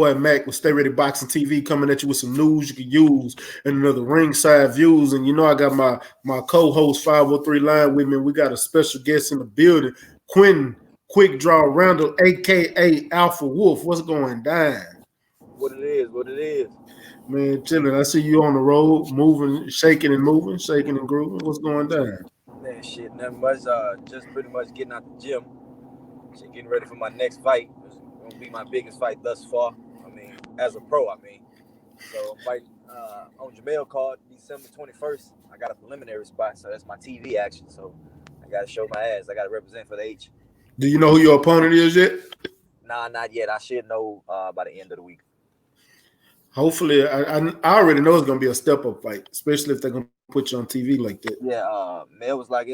boy Mac with Stay Ready Boxing TV coming at you with some news you can use and another ringside views. And you know I got my co-host 503 Line with me. And we got a special guest in the building, Quinton Quick Draw Randall, aka Alpha Wolf. What's going down? What it is. Man, chilling. I see you on the road, moving, shaking and moving, shaking and grooving. What's going down? Man, shit, nothing much. Just pretty much getting out the gym. Shit, getting ready for my next fight. It's gonna be my biggest fight thus far. I mean, as a pro, So I'm fighting on Jamel card December 21st. I got a preliminary spot, so that's my TV action. So I gotta show my ass. I gotta represent for the H. Do you know who your opponent is yet? Nah, not yet. I should know by the end of the week. Hopefully, I already know it's gonna be a step up fight, especially if they're gonna put you on TV like that. Yeah, Mel was like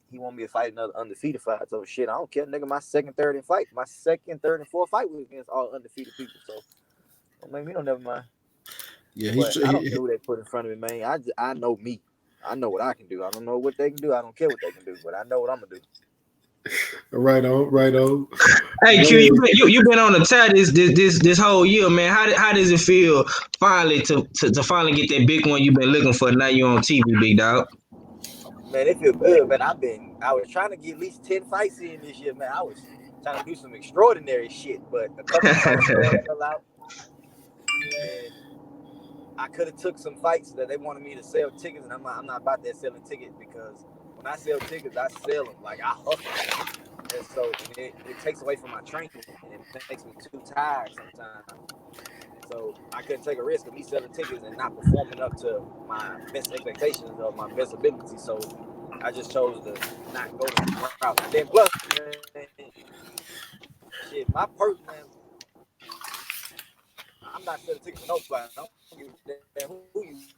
he want me to fight another undefeated fight. So shit, I don't care, nigga. My second, third, and fourth fight was against all undefeated people. So maybe don't never mind. Yeah, I don't care who they put in front of me, man. I know me. I know what I can do. I don't know what they can do. I don't care what they can do, but I know what I'm gonna do. Right on. Hey Q, you been on the tie this whole year, man. How does it feel finally to finally get that big one you've been looking for? Now you're on TV, big dog. Man, it feel good, man. I was trying to get at least 10 fights in this year, man. I was trying to do some extraordinary shit, but a couple of fights fell out. And I could have took some fights that they wanted me to sell tickets, and I'm not about that selling tickets, because when I sell tickets, I sell them like I hustle. And so it takes away from my training, and it makes me too tired sometimes. So I couldn't take a risk of me selling tickets and not performing up to my best expectations or my best ability. So I just chose to not go to the route. And then plus, man, shit, my person, man, I'm not selling tickets for nobody. I don't give a damn who you is.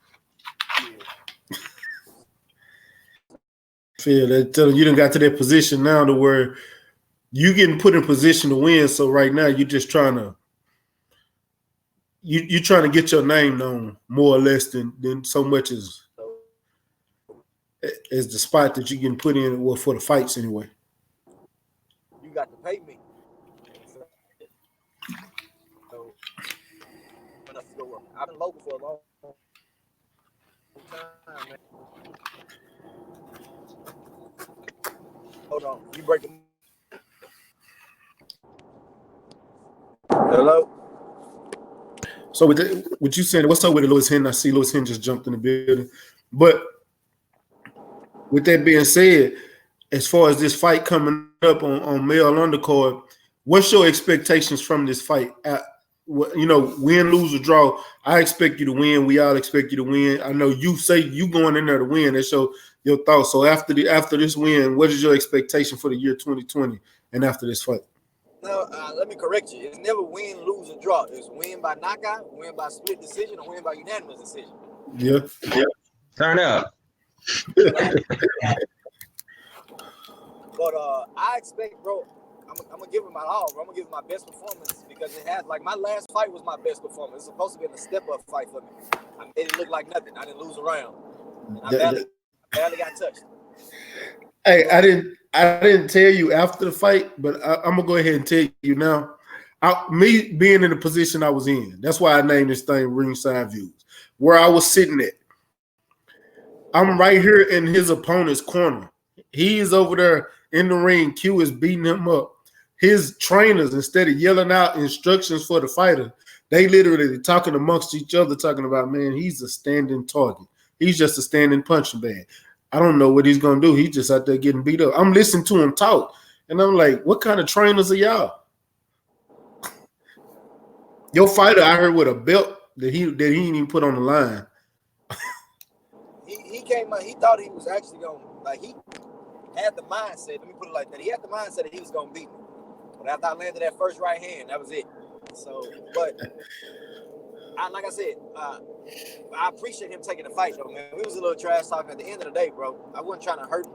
Feel that telling you done got to that position now to where you getting put in position to win. So right now you're just trying to get your name known more or less than so much as the spot that you getting put in, well, for the fights anyway. You got to pay me. So I've been local for a long time, man. Hold on, you breaking? Hello. So with what you saying, what's up with Lewis Hen? I see Lewis Hen just jumped in the building. But with that being said, as far as this fight coming up on male undercard, what's your expectations from this fight? Win, lose, or draw. I expect you to win. We all expect you to win. I know you say you going in there to win. That's your thoughts. So after this win, what is your expectation for the year 2020 and after this fight? No, let me correct you. It's never win, lose, or draw. It's win by knockout, win by split decision, or win by unanimous decision. Yeah. Turn up. But I expect, bro, I'm gonna give it my all, bro. I'm gonna give it my best performance, because it has, like, my last fight was my best performance. It's supposed to be a step-up fight for me. I made it look like nothing. I didn't lose a round. I barely got touched. Hey, I didn't tell you after the fight, but I'm gonna go ahead and tell you now. Me being in the position I was in, that's why I named this thing Ringside Views. Where I was sitting at, I'm right here in his opponent's corner. He is over there in the ring. Q is beating him up. His trainers, instead of yelling out instructions for the fighter, they literally talking amongst each other, talking about, man, he's a standing target. He's just a standing punching bag. I don't know what he's going to do. He's just out there getting beat up. I'm listening to him talk, and I'm like, what kind of trainers are y'all? Your fighter, I heard, with a belt that he didn't even put on the line. He came out. He thought he was actually going to, like, he had the mindset. Let me put it like that. He had the mindset that he was going to beat me. But after I landed that first right hand, that was it. So, but like I said, I appreciate him taking the fight, though, man. We was a little trash talking at the end of the day, bro. I wasn't trying to hurt him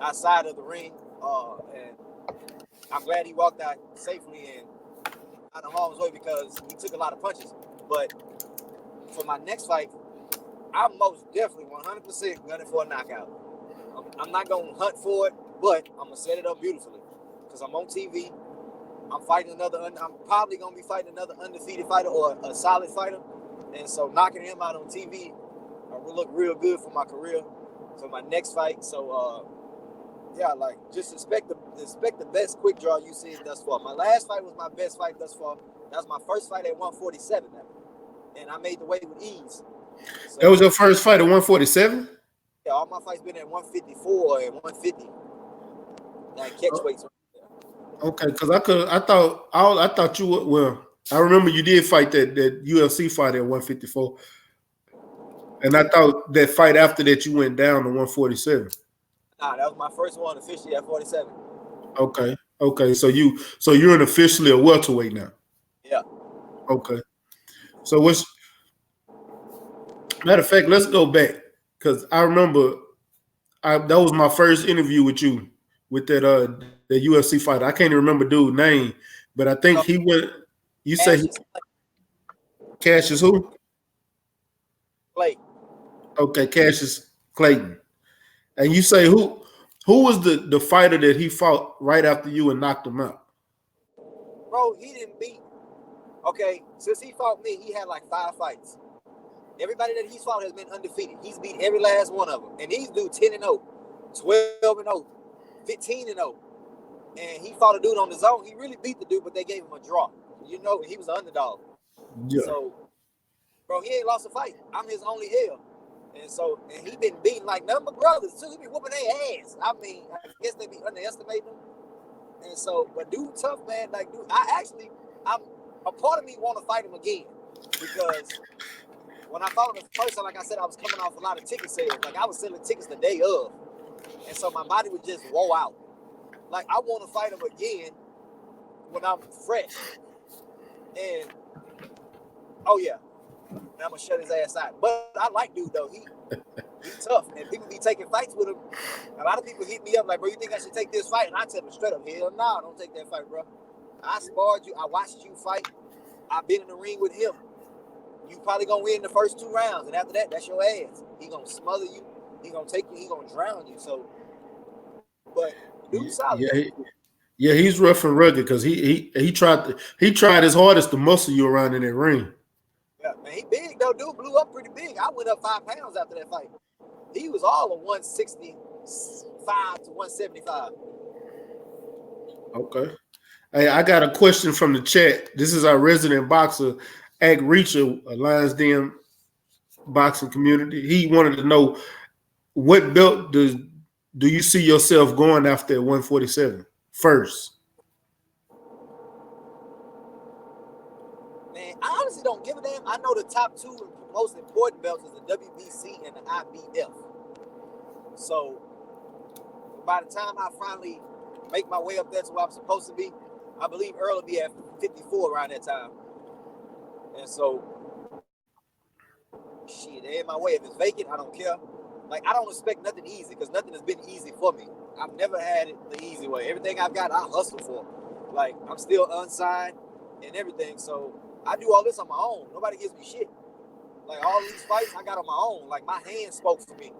outside of the ring. And I'm glad he walked out safely and out of harm's way, because he took a lot of punches. But for my next fight, I'm most definitely 100% gunning for a knockout. I'm not going to hunt for it, but I'm going to set it up beautifully, because I'm on TV. I'm probably gonna be fighting another undefeated fighter or a solid fighter, and so knocking him out on TV will look real good for my career, for my next fight. So yeah, like just expect the best quick draw you see thus far. My last fight was my best fight thus far. That was my first fight at 147 now, and I made the weight with ease. So, that was your first fight at 147? Yeah, all my fights been at 154 and 150. Like catch weights. Okay, because I thought you were, well, I remember you did fight that UFC fight at 154. And I thought that fight after that you went down to 147. Nah, that was my first one officially at 47. Okay. So you're officially a welterweight now. Yeah. Okay. So matter of fact, let's go back because I remember that was my first interview with you with that the UFC fighter. I can't even remember dude's name, but I think he went. You say Cassius who? Clayton. Okay, Cassius Clayton. And you say who was the fighter that he fought right after you and knocked him out? Bro, he didn't beat. Okay, since he fought me, he had like 5 fights. Everybody that he's fought has been undefeated. He's beat every last one of them. And these dudes 10-0, 12-0, 15-0. And he fought a dude on the zone. He really beat the dude, but they gave him a draw. You know, he was the underdog. Yeah. So, bro, he ain't lost a fight. I'm his only L. And he been beating like none but brothers too. He be whooping their ass. I mean, I guess they be underestimating him. And so, but dude, tough man. Like, dude, I'm a part of me want to fight him again because when I fought him the first time, like I said, I was coming off a lot of ticket sales. Like I was selling tickets the day of, and so my body would just woe out. Like I want to fight him again when I'm fresh. And oh yeah. And I'm gonna shut his ass out. But I like dude though. He's tough. And people be taking fights with him. A lot of people hit me up like, bro, you think I should take this fight? And I tell them straight up, hell no, don't take that fight, bro. I sparred you. I watched you fight. I've been in the ring with him. You probably gonna win the first 2 rounds. And after that, that's your ass. He gonna smother you. He gonna take you. He gonna drown you. So, but dude's solid. Yeah, he's rough and rugged because he tried his hardest to muscle you around in that ring. Yeah, man, he big though. Dude blew up pretty big. I went up 5 pounds after that fight. He was all of 165 to 175. Okay. Hey, I got a question from the chat. This is our resident boxer, Ag Reacher, a Lions Den boxing community. He wanted to know what belt do you see yourself going after at 147 first? Man, I honestly don't give a damn. I know the top 2 most important belts is the WBC and the IBF. So by the time I finally make my way up there to where I'm supposed to be, I believe Earl will be at 54 around that time. And so, shit, they're in my way. If it's vacant, I don't care. Like, I don't expect nothing easy because nothing has been easy for me. I've never had it the easy way. Everything I've got, I hustle for. Like, I'm still unsigned and everything. So, I do all this on my own. Nobody gives me shit. Like, all these fights I got on my own. Like, my hand spoke for me.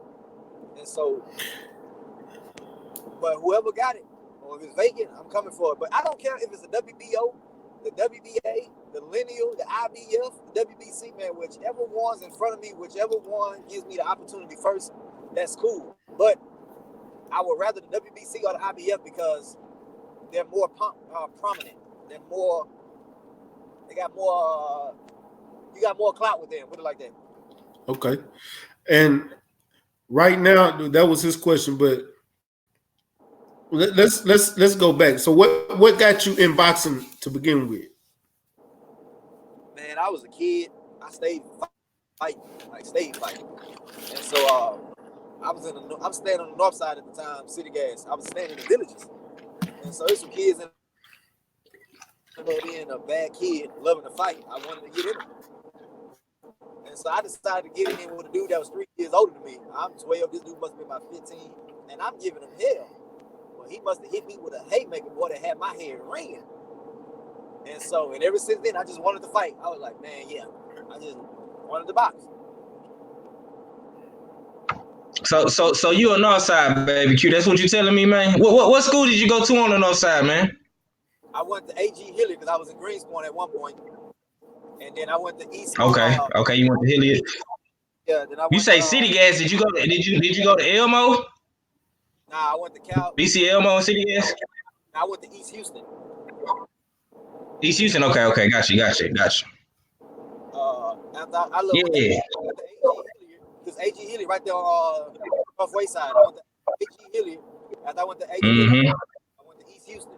And so, but whoever got it, or if it's vacant, I'm coming for it. But I don't care if it's the WBO, the WBA, the Lineal, the IBF, the WBC, man, whichever one's in front of me, whichever one gives me the opportunity first, that's cool. But I would rather the WBC or the IBF because they're more prominent. They got more, you got more clout with them, put it like that. Okay. And right now, that was his question, but let's go back. So what got you in boxing to begin with? Man, I was a kid. I stayed fighting. And so I was staying on the north side at the time, City Gas. I was staying in the villages. And so there's some kids in being a bad kid, loving to fight. I wanted to get in it. And so I decided to get in with a dude that was 3 years older than me. I'm 12. This dude must be about 15. And I'm giving him hell. Well, he must have hit me with a haymaker, boy, that had my hair ringing. And ever since then, I just wanted to fight. I was like, man, yeah. I just wanted to box. So you a north side, baby Q. That's what you telling me, man. What school did you go to on the north side, man? I went to A.G. Hilliard because I was in Greenspoint at one point, and then I went to East. Okay, you went to Hilliard. Yeah, then I You went say to, City Gas? Did you go? Did you go to Elmo? Nah, I went to Cal. BC Elmo and City Gas. I went to East Houston. East Houston. Okay, got you. After I love Yeah. A.G. Hilliard because A.G. Hilliard right there on Northway side. I went to A.G. Hilliard. After I went to A.G. Hilliard, I went to East Houston,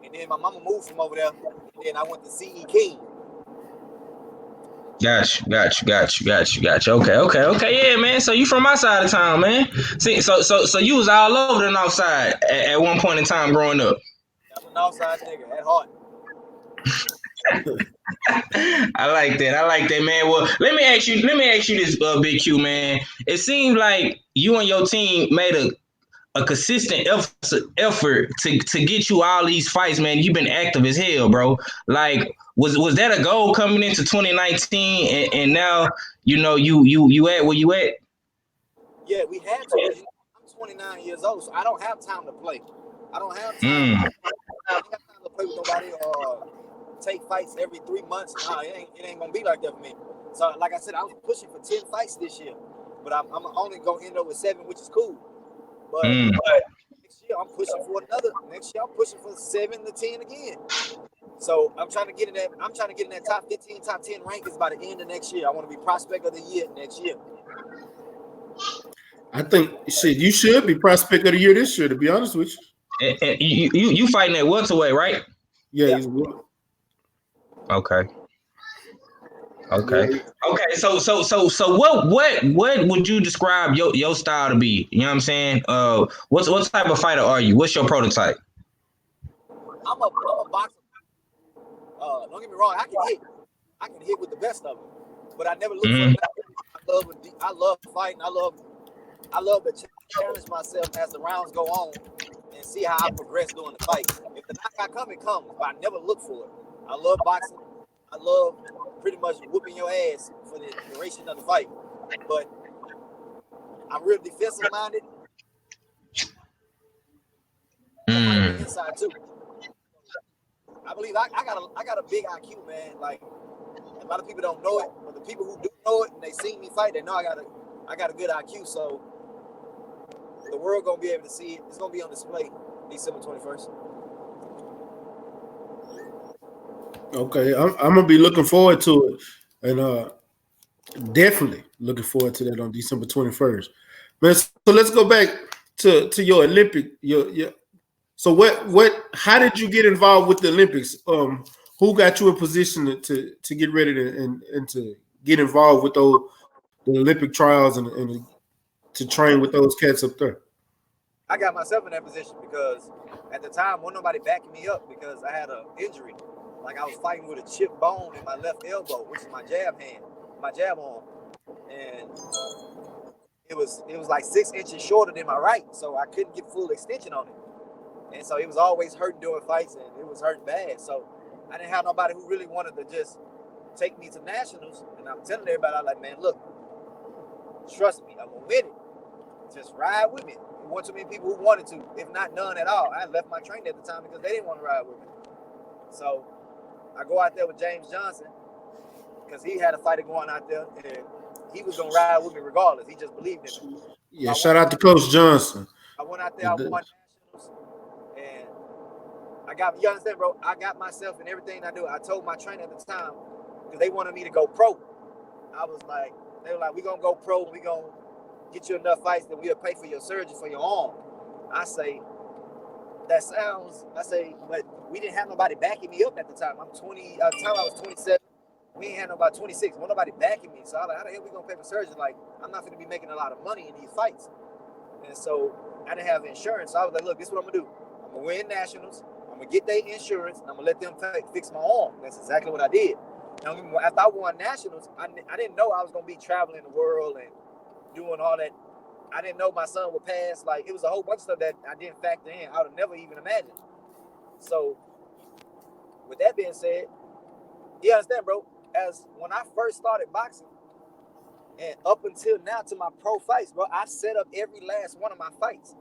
and then my mama moved from over there, and then I went to C.E. King. Got you. Okay. Yeah, man. So you from my side of town, man. See, so you was all over the north side at one point in time growing up. I'm a north side nigga at heart. I like that, man. Well, let me ask you this, Big Q, man. It seems like you and your team made a consistent effort to get you all these fights, man. You've been active as hell, bro. Like, was that a goal coming into 2019, and now you at where you at? Yeah, we had to. I'm 29 years old, so I don't have time to play. I don't have time. I don't have time to play with nobody or take fights every 3 months. Nah, it ain't gonna be like that for me. So, like I said, I was pushing for 10 fights this year, but I'm only gonna end up with 7, which is cool. But next year I'm pushing for another. Next year I'm pushing for 7 to 10 again. So I'm trying to get in that. I'm trying to get in that top 15, top 10 rankings by the end of next year. I want to be prospect of the year next year. I think you should be prospect of the year this year. To be honest with you, And you fighting at welterweight, right? Yeah. He's Okay. So what would you describe your style to be? You know what I'm saying? What type of fighter are you? What's your prototype? I'm a boxer. Don't get me wrong. I can hit with the best of them, but I never look for. I love fighting. I love to challenge myself as the rounds go on and see how I progress during the fight. If the knockout comes, it comes, but I never look for it. I love boxing. I love pretty much whooping your ass for the duration of the fight. But I'm real defensive minded. I'm on the inside too. I believe I got a big IQ, man. Like, a lot of people don't know it, but the people who do know it and they see me fight, they know I got a good IQ. So the world gonna be able to see it. It's gonna be on display December 21st. Okay, I'm gonna be looking forward to it, and definitely looking forward to that on December 21st. Man, so let's go back to your Olympic. So how did you get involved with the Olympics? Who got you in position to get ready and to get involved with the Olympic trials and to train with those cats up there? I got myself in that position because at the time, wasn't nobody backing me up because I had an injury. Like, I was fighting with a chipped bone in my left elbow, which is my jab arm, and it was like 6 inches shorter than my right, so I couldn't get full extension on it, and so it was always hurting during fights, and it was hurting bad. So I didn't have nobody who really wanted to just take me to nationals, and I'm telling everybody, I'm like, man, look, trust me, I'm gonna win it. Just ride with me. There weren't too many people who wanted to, if not none at all. I left my trainer at the time because they didn't want to ride with me. So I go out there with James Johnson because he had a fighter going out there, and he was gonna ride with me regardless. He just believed in me. Yeah, shout out to Coach Johnson. I went out there, I won nationals, and you understand, bro? I got myself in everything I do. I told my trainer at the time because they wanted me to go pro. They were like, we're gonna go pro, we're gonna get you enough fights that we'll pay for your surgery for your arm. I say, but we didn't have nobody backing me up at the time. I'm 20, at the time I was 27. We ain't had nobody 26. Wasn't nobody backing me. So I was like, how the hell we gonna pay for surgery? Like, I'm not gonna be making a lot of money in these fights. And so I didn't have insurance. So I was like, look, this is what I'm gonna do. I'm gonna win nationals. I'm gonna get their insurance, and I'm gonna let them fix my arm. That's exactly what I did. Now, after I won nationals, I didn't know I was gonna be traveling the world and doing all that. I didn't know my son would pass. Like, it was a whole bunch of stuff that I didn't factor in. I would have never even imagined. So, with that being said, you understand, bro? As when I first started boxing, and up until now to my pro fights, bro, I set up every last one of my fights.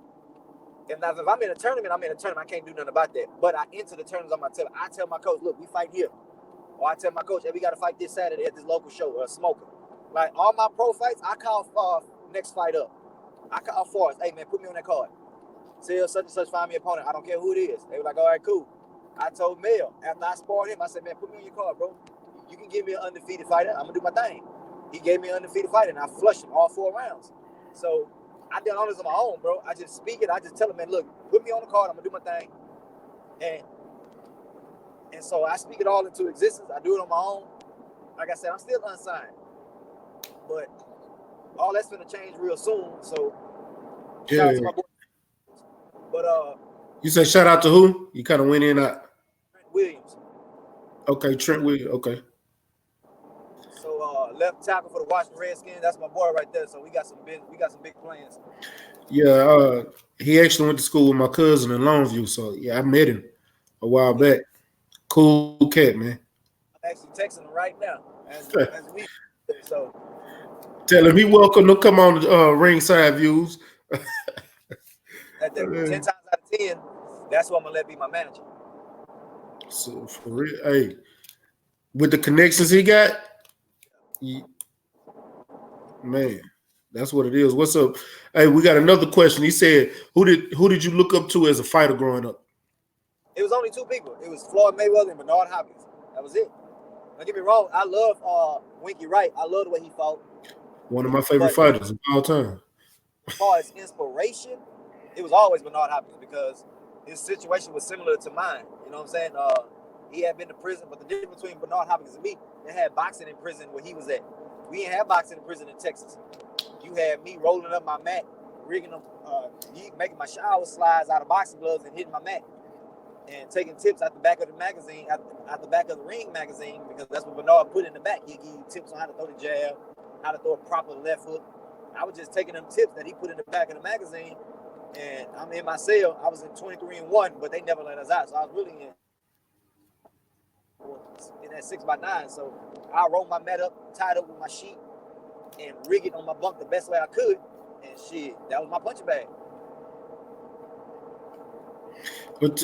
And now if I'm in a tournament, I'm in a tournament. I can't do nothing about that. But I enter the tournaments on my tail. I tell my coach, look, we fight here. Or I tell my coach, hey, we got to fight this Saturday at this local show or a smoker. Like all my pro fights, I call for next fight up. I call for us. Hey man, put me on that card. Tell such and such find me an opponent. I don't care who it is. They were like, all right, cool. I told Mel after I sparred him, I said, man, put me on your card, bro. You can give me an undefeated fighter. I'm gonna do my thing. He gave me an undefeated fighter, and I flushed him all 4 rounds. So I did all this on my own, bro. I just speak it. I just tell him, man, look, put me on the card. I'm gonna do my thing. And so I speak it all into existence. I do it on my own. Like I said, I'm still unsigned, but all that's gonna change real soon. So shout out to my boy. But you say shout out to who? You kind of went in out. Trent Williams. Okay, Trent Williams. Okay. So left tackle for the Washington Redskins. That's my boy right there. So we got some big plans. Yeah, he actually went to school with my cousin in Longview. So yeah, I met him a while back. Cool cat, man. I'm actually texting him right now as we. So tell him he welcome to come on Ringside Views. at that 10 times out of 10, that's what I'm gonna let be my manager. So for real, hey, with the connections he got, man, that's what it is. What's up? Hey, we got another question. He said, who did you look up to as a fighter growing up? It was only 2 people. It was Floyd Mayweather and Bernard Hopkins. That was it. Don't get me wrong. I love Winky Wright. I love the way he fought. One of my favorite fighters of all time. As far as inspiration, it was always Bernard Hopkins because his situation was similar to mine. You know what I'm saying? He had been to prison, but the difference between Bernard Hopkins and me, they had boxing in prison where he was at. We didn't have boxing in prison in Texas. You had me rolling up my mat, rigging them, making my shower slides out of boxing gloves and hitting my mat. And taking tips at the back of the magazine, at the back of the Ring magazine, because that's what Bernard put in the back. He'd give you tips on how to throw the jab, how to throw a proper left hook. I was just taking them tips that he put in the back of the magazine, and I'm in my cell. I was in 23-1, but they never let us out. So I was really in that 6x9. So I rolled my mat up, tied up with my sheet, and rig it on my bunk the best way I could. And shit, that was my punching bag. But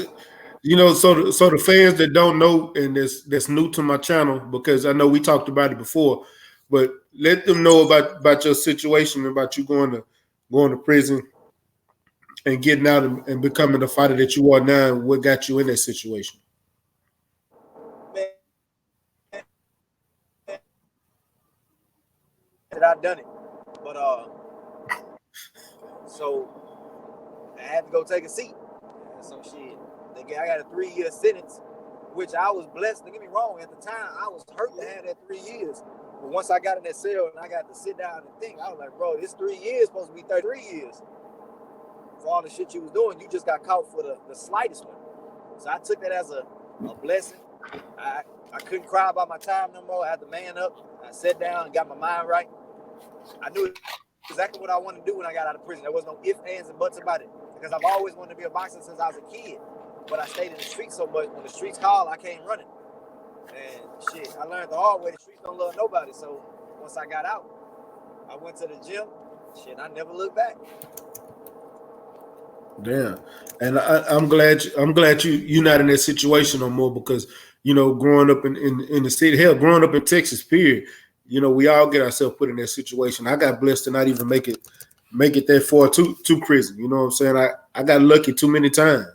you know, so the fans that don't know and that's new to my channel, because I know we talked about it before, but let them know about your situation, about you going to prison and getting out and becoming the fighter that you are now, and what got you in that situation. That I've done it, but so I had to go take a seat. So shit, I got a 3-year sentence, which I was blessed. Don't get me wrong. At the time, I was hurt to have that 3 years. But once I got in that cell and I got to sit down and think, I was like, bro, this 3 years supposed to be 33 years for all the shit you was doing. You just got caught for the slightest one. So I took that as a blessing. I couldn't cry about my time no more. I had to man up. I sat down and got my mind right. I knew exactly what I wanted to do when I got out of prison. There was no ifs, ands, and buts about it. Because I've always wanted to be a boxer since I was a kid. But I stayed in the streets so much. When the streets call, I came running. And shit, I learned the hard way. The streets don't love nobody. So once I got out, I went to the gym. Shit, I never looked back. Damn. And I'm glad you're not in that situation no more, because, you know, growing up in the city, hell, growing up in Texas, period, you know, we all get ourselves put in that situation. I got blessed to not even make it that far to prison. You know what I'm saying? I got lucky too many times.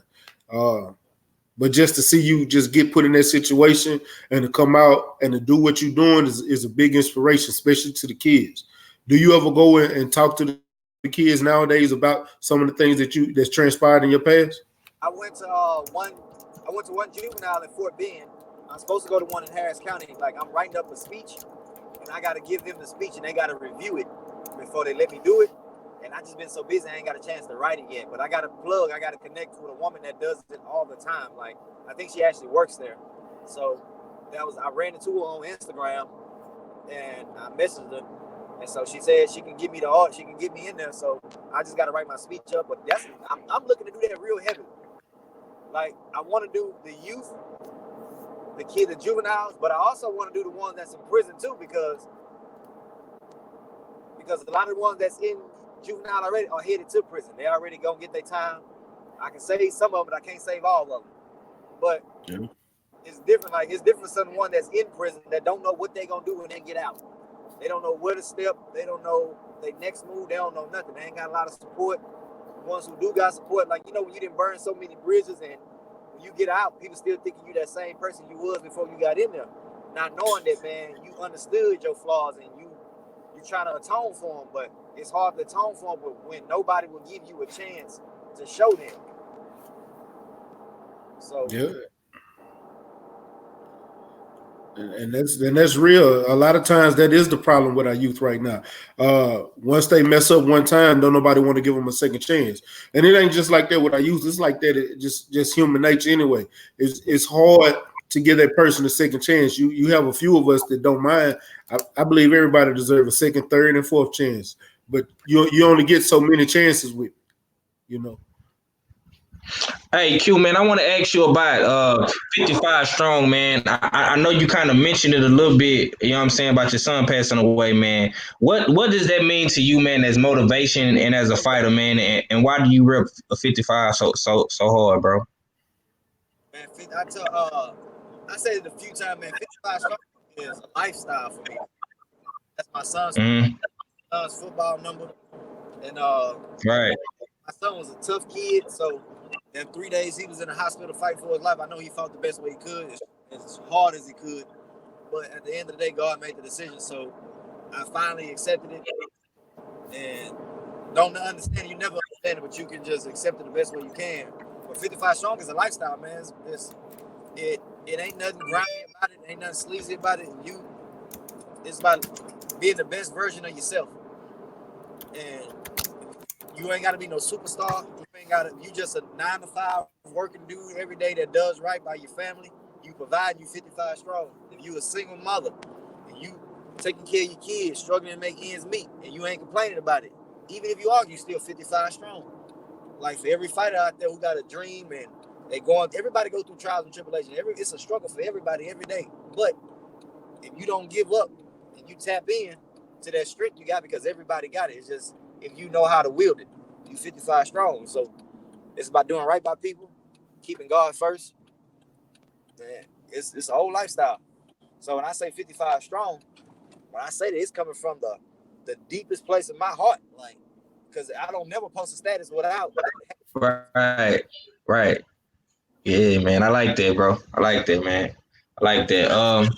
But just to see you just get put in that situation and to come out and to do what you're doing is a big inspiration, especially to the kids. Do you ever go in and talk to the kids nowadays about some of the things that's transpired in your past? I went to one juvenile in Fort Bend. I'm supposed to go to one in Harris County. Like, I'm writing up a speech, and I got to give them the speech, and they got to review it before they let me do it. And I just been so busy, I ain't got a chance to write it yet. But I got to connect with a woman that does it all the time. Like, I think she actually works there. So I ran into her on Instagram, and I messaged her. And so she said she can give me the art, she can get me in there. So I just got to write my speech up. But I'm looking to do that real heavy. Like, I want to do the youth, the juveniles, but I also want to do the ones that's in prison too, because a lot of the ones that's in juvenile already are headed to prison. They already gonna get their time. I can save some of it. I can't save all of them. But Yeah. it's different. Like it's different from someone that's in prison that don't know what they're gonna do when they get out. They don't know where to step. They don't know their next move. They don't know nothing. They ain't got a lot of support. The ones who do got support, like when you didn't burn so many bridges, and when you get out, people still thinking you that same person you was before you got in there. Not knowing that, man, you understood your flaws and you trying to atone for them, but it's hard to atone for them when nobody will give you a chance to show them. So Yeah. And that's real. A lot of times that is the problem with our youth right now. Once they mess up one time, don't nobody want to give them a second chance. And it ain't just like that with our youth. It's like that. It just human nature anyway. It's hard to give that person a second chance. You have a few of us that don't mind. I believe everybody deserves a second, third, and fourth chance. But you only get so many chances with, you know. Hey, Q, man, I want to ask you about 55 Strong, man. I know you kind of mentioned it a little bit, you know what I'm saying, about your son passing away, man. What does that mean to you, man, as motivation and as a fighter, man? And why do you rep 55 so hard, bro? Man, I said it a few times, man. 55 Strong is a lifestyle for me. That's my son's football number, and Right. my son was a tough kid, so in 3 days he was in the hospital fighting for his life. I know he fought the best way he could, as hard as he could, but at the end of the day, God made the decision, so I finally accepted it, and don't understand. You never understand it, but you can just accept it the best way you can. But 55 Strong is a lifestyle, man. It ain't nothing grimy about it. Ain't nothing sleazy about it. It's about being the best version of yourself, and you ain't got to be no superstar. You just a 9-to-5 working dude every day that does right by your family. You provide, you 55 Strong. If you a single mother and you taking care of your kids, struggling to make ends meet, and you ain't complaining about it, even if you argue, you still 55 Strong. Like for every fighter out there who got a dream and everybody go through trials and tribulations. It's a struggle for everybody every day. But if you don't give up and you tap in to that strength you got, because everybody got it. It's just if you know how to wield it, you 55 Strong. So it's about doing right by people, keeping God first. Man, it's a whole lifestyle. So when I say 55 Strong, when I say that, it's coming from the deepest place in my heart, like, because I don't never post a status without. Right. Yeah, man. I like that, bro. I like that, man. I like that.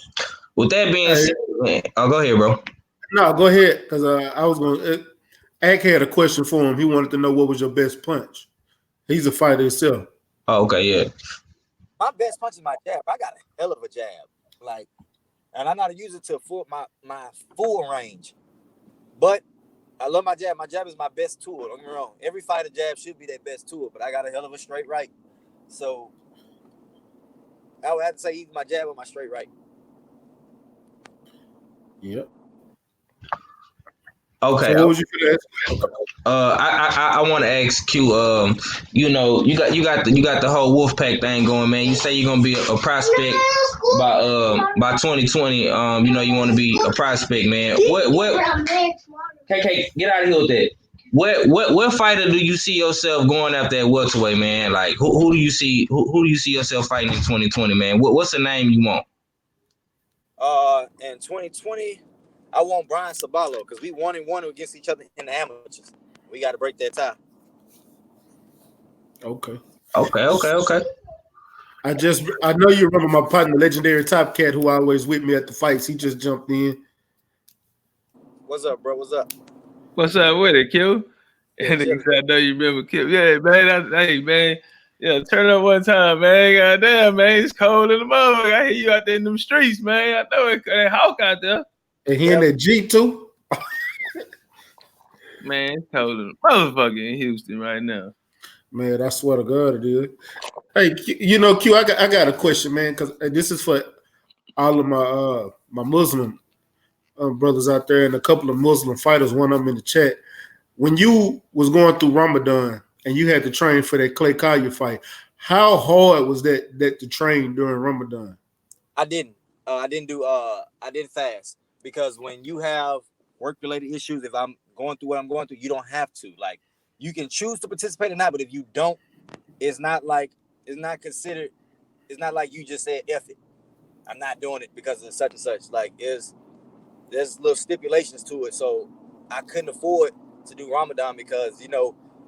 With that being said, man, go ahead, bro. No, go ahead, because I was going to. Ak had a question for him. He wanted to know what was your best punch. He's a fighter himself. Oh, okay, yeah. My best punch is my jab. I got a hell of a jab, like, and I know how to use it to my full range. But I love my jab. My jab is my best tool. Don't get me wrong. Every fighter jab should be their best tool, but I got a hell of a straight right. So I would have to say either my jab or my straight right. Yep. Okay. So what was you gonna ask? I want to ask Q. You got the whole Wolfpack thing going, man. You say you're gonna be a prospect by 2020. You want to be a prospect, man. What? KK, get out of here with that. What fighter do you see yourself going after at welterweight, man? Like who do you see who do you see yourself fighting in 2020, man? What's the name you want? In 2020, I want Brian Sabalo because we 1-1 against each other in the amateurs. We got to break that tie. Okay. I know you remember my partner, legendary Top Cat, who always with me at the fights. He just jumped in. What's up, bro? What's up? What's up with it, Q? And he said, I know you remember Q. Yeah, man. Hey, man. Yeah, turn up one time, man. Goddamn, man. It's cold in the motherfucker. I hear you out there in them streets, man. I know it's hawk out there. And he in that Jeep, too? Man, it's cold in the motherfucker in Houston right now. Man, I swear to God it is. Hey, Q, I got a question, man, because this is for all of my Muslim brothers out there and a couple of Muslim fighters, one of them in the chat. When you was going through Ramadan and you had to train for that Clay Collier fight, how hard was that to train during Ramadan? I didn't fast because when you have work-related issues, if I'm going through what I'm going through, you don't have to. Like, you can choose to participate or not, but if you don't it's not like you just said F it. I'm not doing it because of such and such. Like there's little stipulations to it. So I couldn't afford to do Ramadan because,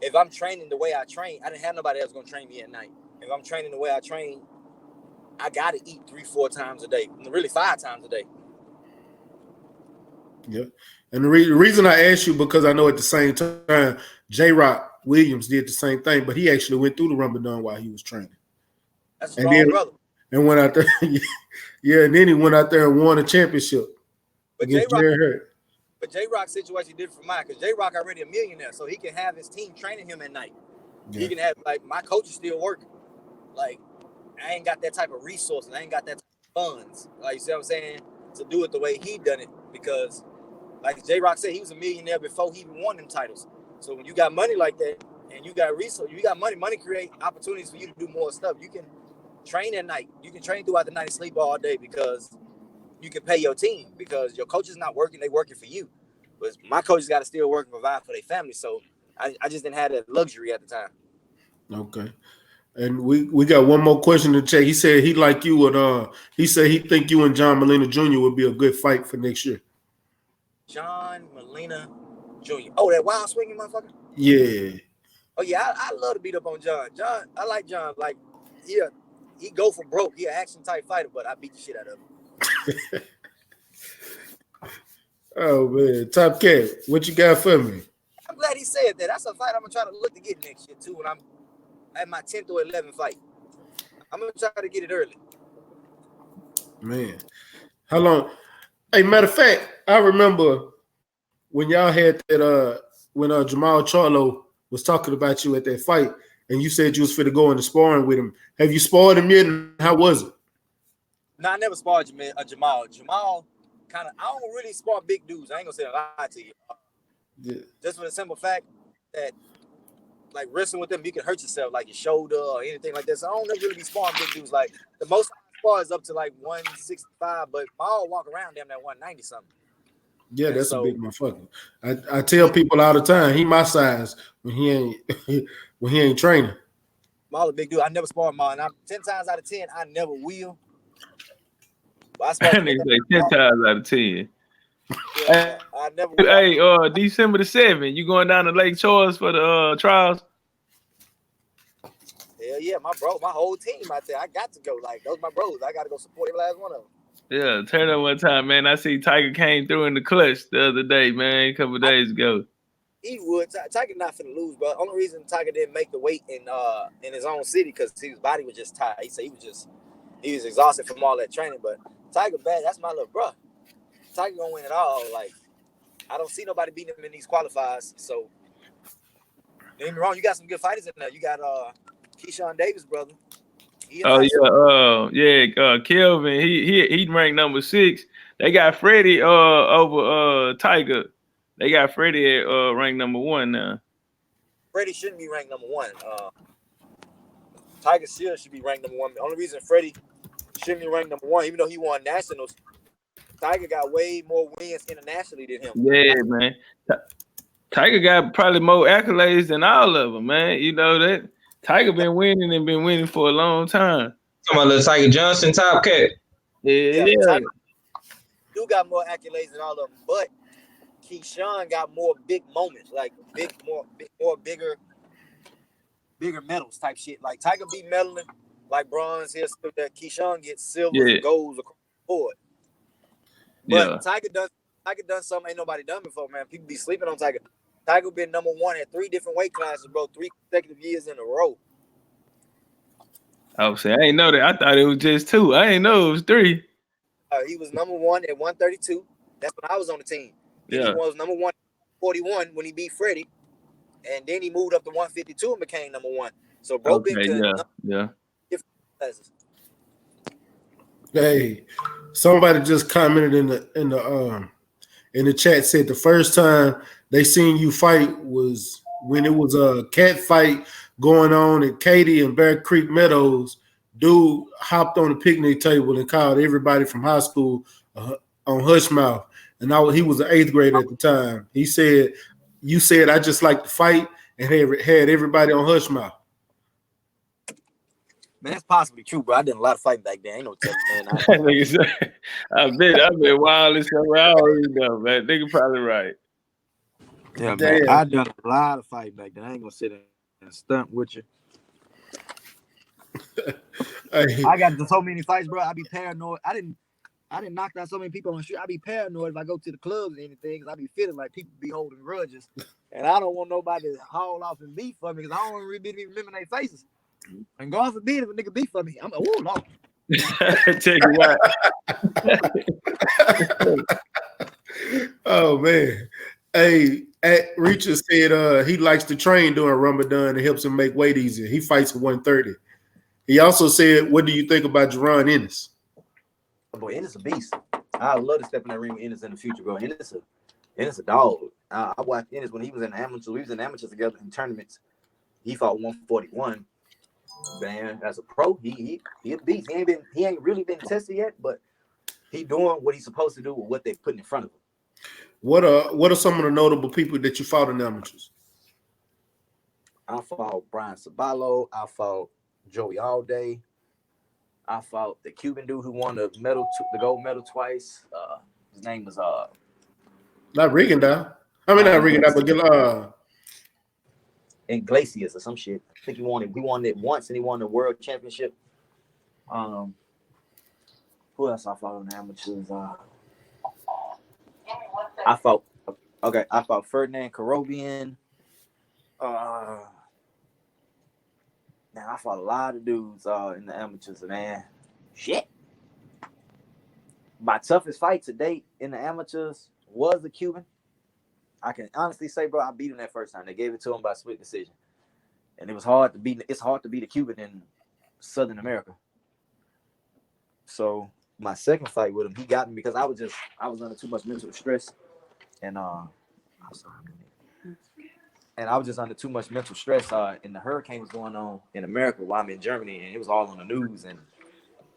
if I'm training the way I train, I didn't have nobody else gonna train me at night. If I'm training the way I train, I gotta eat 3-4 times a day, really 5 times a day. Yeah. And the reason I asked you, because I know at the same time, J-Rock Williams did the same thing, but he actually went through the Ramadan while he was training. That's a strong brother. And went out there, yeah, and then he went out there and won a championship against Jerry Hurt. But J-Rock's situation different from mine, because J-Rock already a millionaire, so he can have his team training him at night. Yeah. He can have, like, my coach is still working. Like, I ain't got that type of resources. I ain't got that type of funds. Like, you see what I'm saying? To do it the way he done it, because like J-Rock said, he was a millionaire before he even won them titles. So when you got money like that and you got resources, you got money create opportunities for you to do more stuff. You can train at night. You can train throughout the night and sleep all day because you can pay your team, because your coach is not working, they working for you. But my coach got to still work and provide for their family. So I just didn't have that luxury at the time. Okay. And we got one more question to check. He said he like you would he said he think you and John Molina Jr. would be a good fight for next year. John Molina Jr. Oh, that wild swinging motherfucker? Yeah. Oh yeah, I love to beat up on John. I like John. Like, yeah, he go for broke. He an action type fighter, but I beat the shit out of him. Oh man, Top Cat, what you got for me? I'm glad he said that. That's a fight I'm gonna try to look to get next year too, when I'm at my 10th or 11th fight. I'm gonna try to get it early. Man, how long? Hey, matter of fact, I remember when y'all had that when Jamal Charlo was talking about you at that fight, and you said you was fit to go into sparring with him. Have you sparred him yet? And how was it? No, I never sparred Jamal. Jamal kind of, I don't really spar big dudes. I ain't gonna say a lie to you. Yeah. Just for the simple fact that, like, wrestling with them, you can hurt yourself, like your shoulder or anything like that. So I don't really be sparring big dudes. Like, the most I spar is up to like 165, but Maul walk around them at 190 something. Yeah, and that's a big motherfucker. I tell people all the time, he my size when he ain't training. Maul a big dude. I never spar Maul, and I'm 10 times out of 10, I never will. But I spar 10 times out of 10. Yeah, I never will. Hey, December the 7th, you going down to Lake Charles for the trials? Hell yeah, my whole team out there. I got to go. Like, those my bros. I got to go support every last one of them. Yeah, turn up one time, man. I see Tiger came through in the clutch the other day, man, a couple of days ago. He would. Tiger not finna lose, bro. Only reason Tiger didn't make the weight in his own city because his body was just tired. He said he was exhausted from all that training. But Tiger bad. That's my little bro. Tiger gonna win it all. Like, I don't see nobody beating him in these qualifiers. So don't get me wrong, you got some good fighters in there. You got Keyshawn Davis, brother. Kelvin. He ranked number 6. They got Freddie over Tiger. They got Freddie at ranked number 1 now. Freddie shouldn't be ranked number 1. Tiger still should be ranked number 1. The only reason Freddie shouldn't be ranked number 1, even though he won nationals, Tiger got way more wins internationally than him. Yeah, man. Tiger got probably more accolades than all of them, man. You know that. Tiger been winning for a long time. Talking about little Tiger Johnson, Top Cat. Yeah. Tiger do got more accolades than all of them, but Keyshawn got more big moments, like bigger medals type shit. Like Tiger beat medaling, like bronze here, so that Keyshawn gets silver and golds across the board. But Tiger done something ain't nobody done before, man. People be sleeping on Tiger. Tiger been number 1 at 3 different weight classes, bro. 3 consecutive years in a row. I was saying, I ain't know that. I thought it was just 2. I ain't know it was 3. He was number 1 at 132. That's when I was on the team. Yeah. He was number 1 at 41 when he beat Freddie. And then he moved up to 152 and became number 1. So bro been to different classes. Hey, somebody just commented in the chat, said the first time they seen you fight was when it was a cat fight going on at Katy and Bear Creek Meadows. Dude hopped on the picnic table and called everybody from high school on hush mouth. And he was an 8th grader at the time. He said, "You said I just like to fight," and had everybody on hush mouth. Man, that's possibly true, bro. I did a lot of fighting back then. Ain't no telling, man. I've been wild as hell. I already know, man. Nigga probably right. Yeah, Damn. man. I done a lot of fighting back then. I ain't gonna sit and stunt with you. Hey, I got so many fights, bro. I be paranoid. I didn't knock down so many people on the street. I be paranoid if I go to the clubs or anything, because I be feeling like people be holding grudges, and I don't want nobody to haul off and beef for me, because I don't really remember their faces. And God forbid if a nigga beef for me, I'm like, oh Lord. Tell you what. oh man. Hey, Reacher said he likes to train during Ramadan. It helps him make weight easier. He fights at 130. He also said, what do you think about Jerron Ennis? Boy, Ennis a beast. I would love to step in that ring with Ennis in the future, bro. Ennis a dog. I watched Ennis when he was in the amateurs. We was in amateurs together in tournaments. He fought 141. Man, as a pro, he a beast. He ain't really been tested yet, but he doing what he's supposed to do with what they put in front of him. What are some of the notable people that you fought in amateurs? I fought Brian Sabalo. I fought Joey Allday. I fought the Cuban dude who won the gold medal twice. His name was Not Rigondeaux. I mean, not Rigondeaux, but Iglesias or some shit. I think he won it once, and he won the world championship. Who else I fought in the amateurs? I fought Ferdinand Karobian. Man, I fought a lot of dudes in the amateurs, man. Shit. My toughest fight to date in the amateurs was the Cuban. I can honestly say, bro, I beat him that first time. They gave it to him by split decision. And it was hard to beat. It's hard to beat a Cuban in Southern America. So my second fight with him, he got me because I was under too much mental stress. And I was just under too much mental stress. And the hurricane was going on in America while I'm in Germany, and it was all on the news. And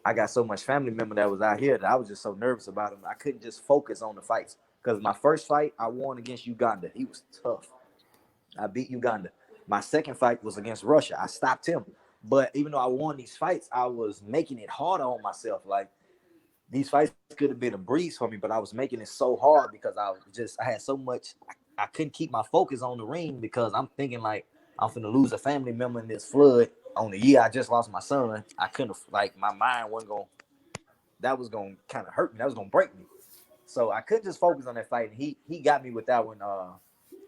I got so much family member that was out here that I was just so nervous about him. I couldn't just focus on the fights. Because my first fight, I won against Uganda. He was tough. I beat Uganda. My second fight was against Russia. I stopped him. But even though I won these fights, I was making it harder on myself. Like, these fights could have been a breeze for me, but I was making it so hard because I had so much. I couldn't keep my focus on the ring because I'm thinking like I'm finna lose a family member in this flood on the year I just lost my son. I couldn't, like, my mind wasn't going, that was going to kind of hurt me. That was going to break me. So I couldn't just focus on that fight. And he got me with that one.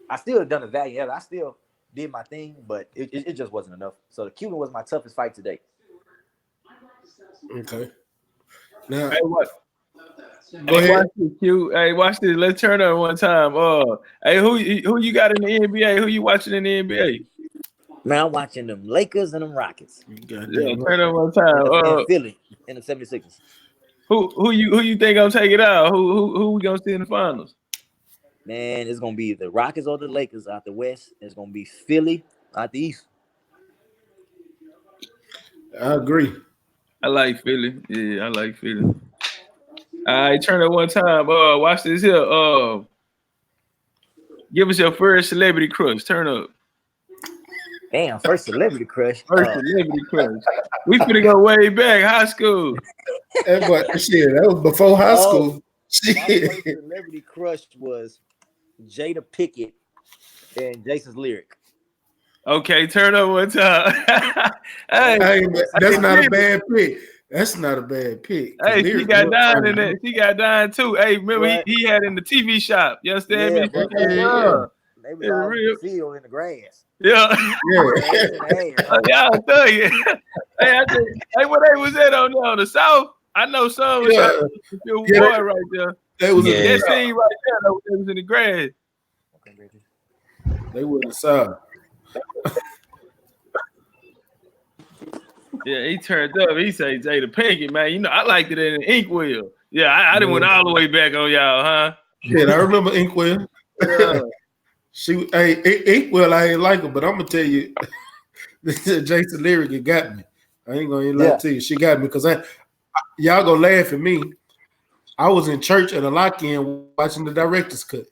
I still done a valiant effort. I still did my thing, but it just wasn't enough. So the Cuban was my toughest fight to date. okay. Now, Hey, what? Go ahead. Watch this, Q. Hey, watch this. Let's turn on one time. Hey, who you got in the NBA? Who you watching in the NBA? Man, I'm watching them Lakers and them Rockets. Yeah, turn on one time. And Philly and the 76ers. Who you think gonna take it out? Who we gonna see in the finals? Man, it's gonna be the Rockets or the Lakers out the West. It's gonna be Philly out the East. I agree. I like Philly. Yeah, I like Philly. All right, turn it one time. Watch this here. Give us your first celebrity crush. Turn up. Damn, first celebrity crush. First celebrity crush. We finna go way back, high school. But shit, that was before high school. My first celebrity crush was Jada Pinkett and Jason's Lyric. Okay, turn up one time. Hey, that's not a bad pick. That's not a bad pick. Hey, she got dying in that. She got dying too. Hey, remember he had in the TV shop. You understand me? Yeah. They was all in the field in the grass. Yeah. Y'all thug it. Hey, what they was at on the South? I know some was boy right there. They was that scene right there. Though, they was in the grass. They were the South. Yeah, he turned up. He said, Jada Pinkett, man. You know, I liked it in the Inkwell. Yeah, I didn't went all the way back on y'all, huh? Yeah, I remember Inkwell. Yeah. Inkwell, I ain't like her, but I'm gonna tell you, Jason Lyric, it got me. I ain't gonna lie to you. She got me because y'all gonna laugh at me. I was in church at a lock-in watching the director's cut.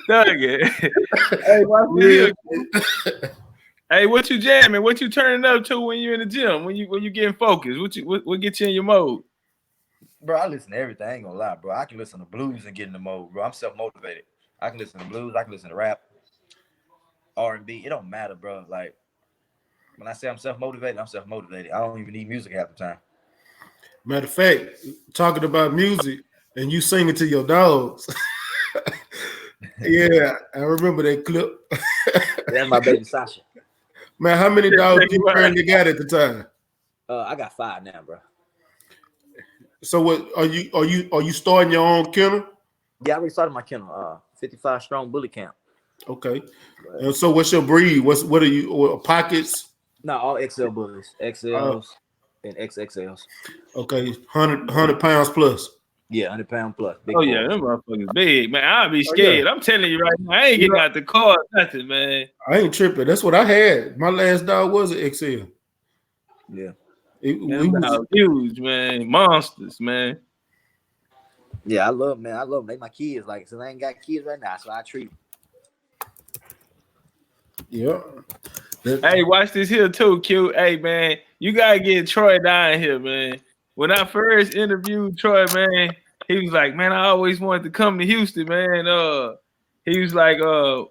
Thug it. Hey, watch this. Hey, what you jamming? What you turning up to when you're in the gym? When you getting focused? What gets you in your mode? Bro, I listen to everything. I ain't gonna lie, bro. I can listen to blues and get in the mode, bro. I'm self-motivated. I can listen to blues. I can listen to rap, R&B. It don't matter, bro. Like, when I say I'm self-motivated, I'm self-motivated. I don't even need music half the time. Matter of fact, talking about music and you singing to your dogs. Yeah, I remember that clip. That's my baby Sasha. Man, how many dogs you currently got at the time? I got 5 now, bro. So what are you starting your own kennel? Yeah, I already started my kennel. 55 strong bully camp. Okay. And so what's your breed? What are you pockets? No, all XL bullies, XLs and XXLs. Okay, 100 pounds plus. Yeah, 100-pound plus. Big Oh yeah, boys. them motherfuckers big, man. I'll be scared. I'm telling you right now, I ain't getting out the car, nothing, man. I ain't tripping. That's what I had. My last dog was an XL. Yeah. It was huge, man. Monsters, man. Yeah, I love them. They my kids. Like, since I ain't got kids right now, so I treat them. Yeah. Hey, watch this here too, Q. Hey, man, you gotta get Troy down here, man. When I first interviewed Troy, man, he was like, "Man, I always wanted to come to Houston, man." He was like,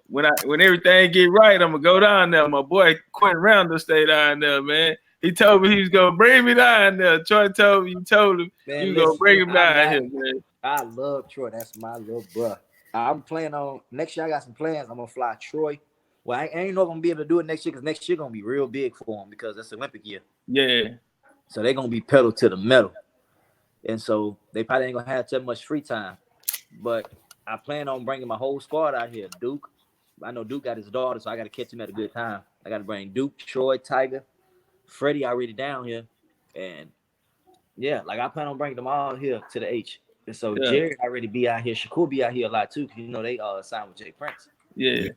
when everything get right, I'm gonna go down there." My boy Quinton Randall stay down there, man. He told me he was gonna bring me down there. Troy told me, you told him man, you gonna bring him down here, man. I love Troy. That's my little bro. I'm planning on next year. I got some plans. I'm gonna fly Troy. Well, I ain't know if I'm gonna be able to do it next year because next year gonna be real big for him because it's Olympic year. Yeah. So they're gonna be pedal to the metal, and so they probably ain't gonna have too much free time. But I plan on bringing my whole squad out here. Duke, I know Duke got his daughter, so I got to catch him at a good time. I got to bring Duke, Troy, Tiger, Freddie already down here, and yeah, like I plan on bringing them all here to the H. And so Jared already be out here. Shakur be out here a lot too, because you know they signed with Jay Prince. Yeah.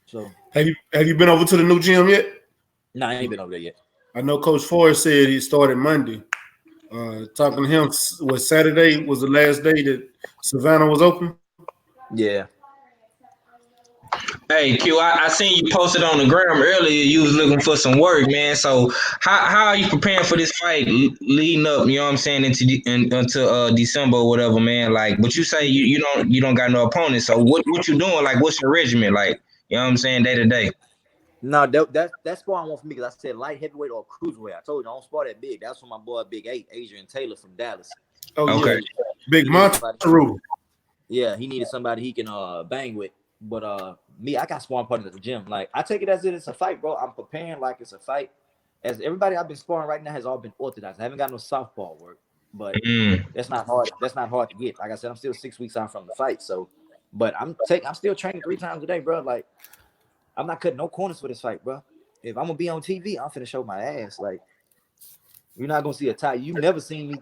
So have you been over to the new gym yet? No, I ain't been over there yet. I know Coach Forrest said he started Monday. Talking to him, was Saturday was the last day that Savannah was open? Yeah. Hey Q, I seen you posted on the gram earlier. You was looking for some work, man. So how are you preparing for this fight leading up? You know what I'm saying until December or whatever, man. Like, but you say you don't got no opponent. So what you doing? Like, what's your regimen? Like, you know what I'm saying, day to day. No, that's sparring one for me because I said light heavyweight or cruiserweight. I told you I don't spar that big. That's for my boy Big 8, Adrian Taylor from Dallas. Oh okay. Yeah, Big Monster. Yeah, he needed somebody he can bang with. But me, I got sparring partners at the gym. Like I take it as it's a fight, bro. I'm preparing like it's a fight. As everybody I've been sparring right now has all been orthodox. I haven't got no southpaw work, but that's not hard. That's not hard to get. Like I said, I'm still 6 weeks out from the fight. So, but I'm still training 3 times a day, bro. Like I'm not cutting no corners for this fight, bro. If I'm gonna be on TV, I'm finna show my ass. Like you're not gonna see a tie. You never seen me.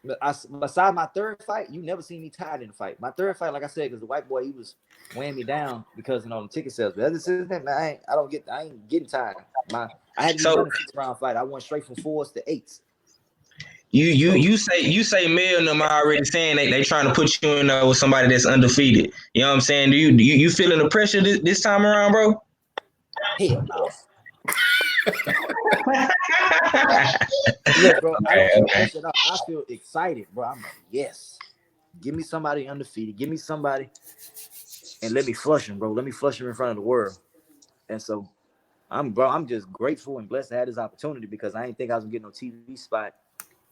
Besides my 3rd fight, you never seen me tied in a fight. My 3rd fight, like I said, because the white boy he was weighing me down because the ticket sales. But other than that, man, I ain't getting tired. I had to run a 6-round fight. I went straight from 4s to 8s. You say Mel and them are already saying they trying to put you in there with somebody that's undefeated. You know what I'm saying? Do you feeling the pressure this time around, bro? Hell no. Look, bro, I feel excited, bro. I'm like, yes. Give me somebody undefeated. Give me somebody and let me flush him, bro. Let me flush him in front of the world. And so I'm just grateful and blessed to have this opportunity because I didn't think I was gonna get no TV spot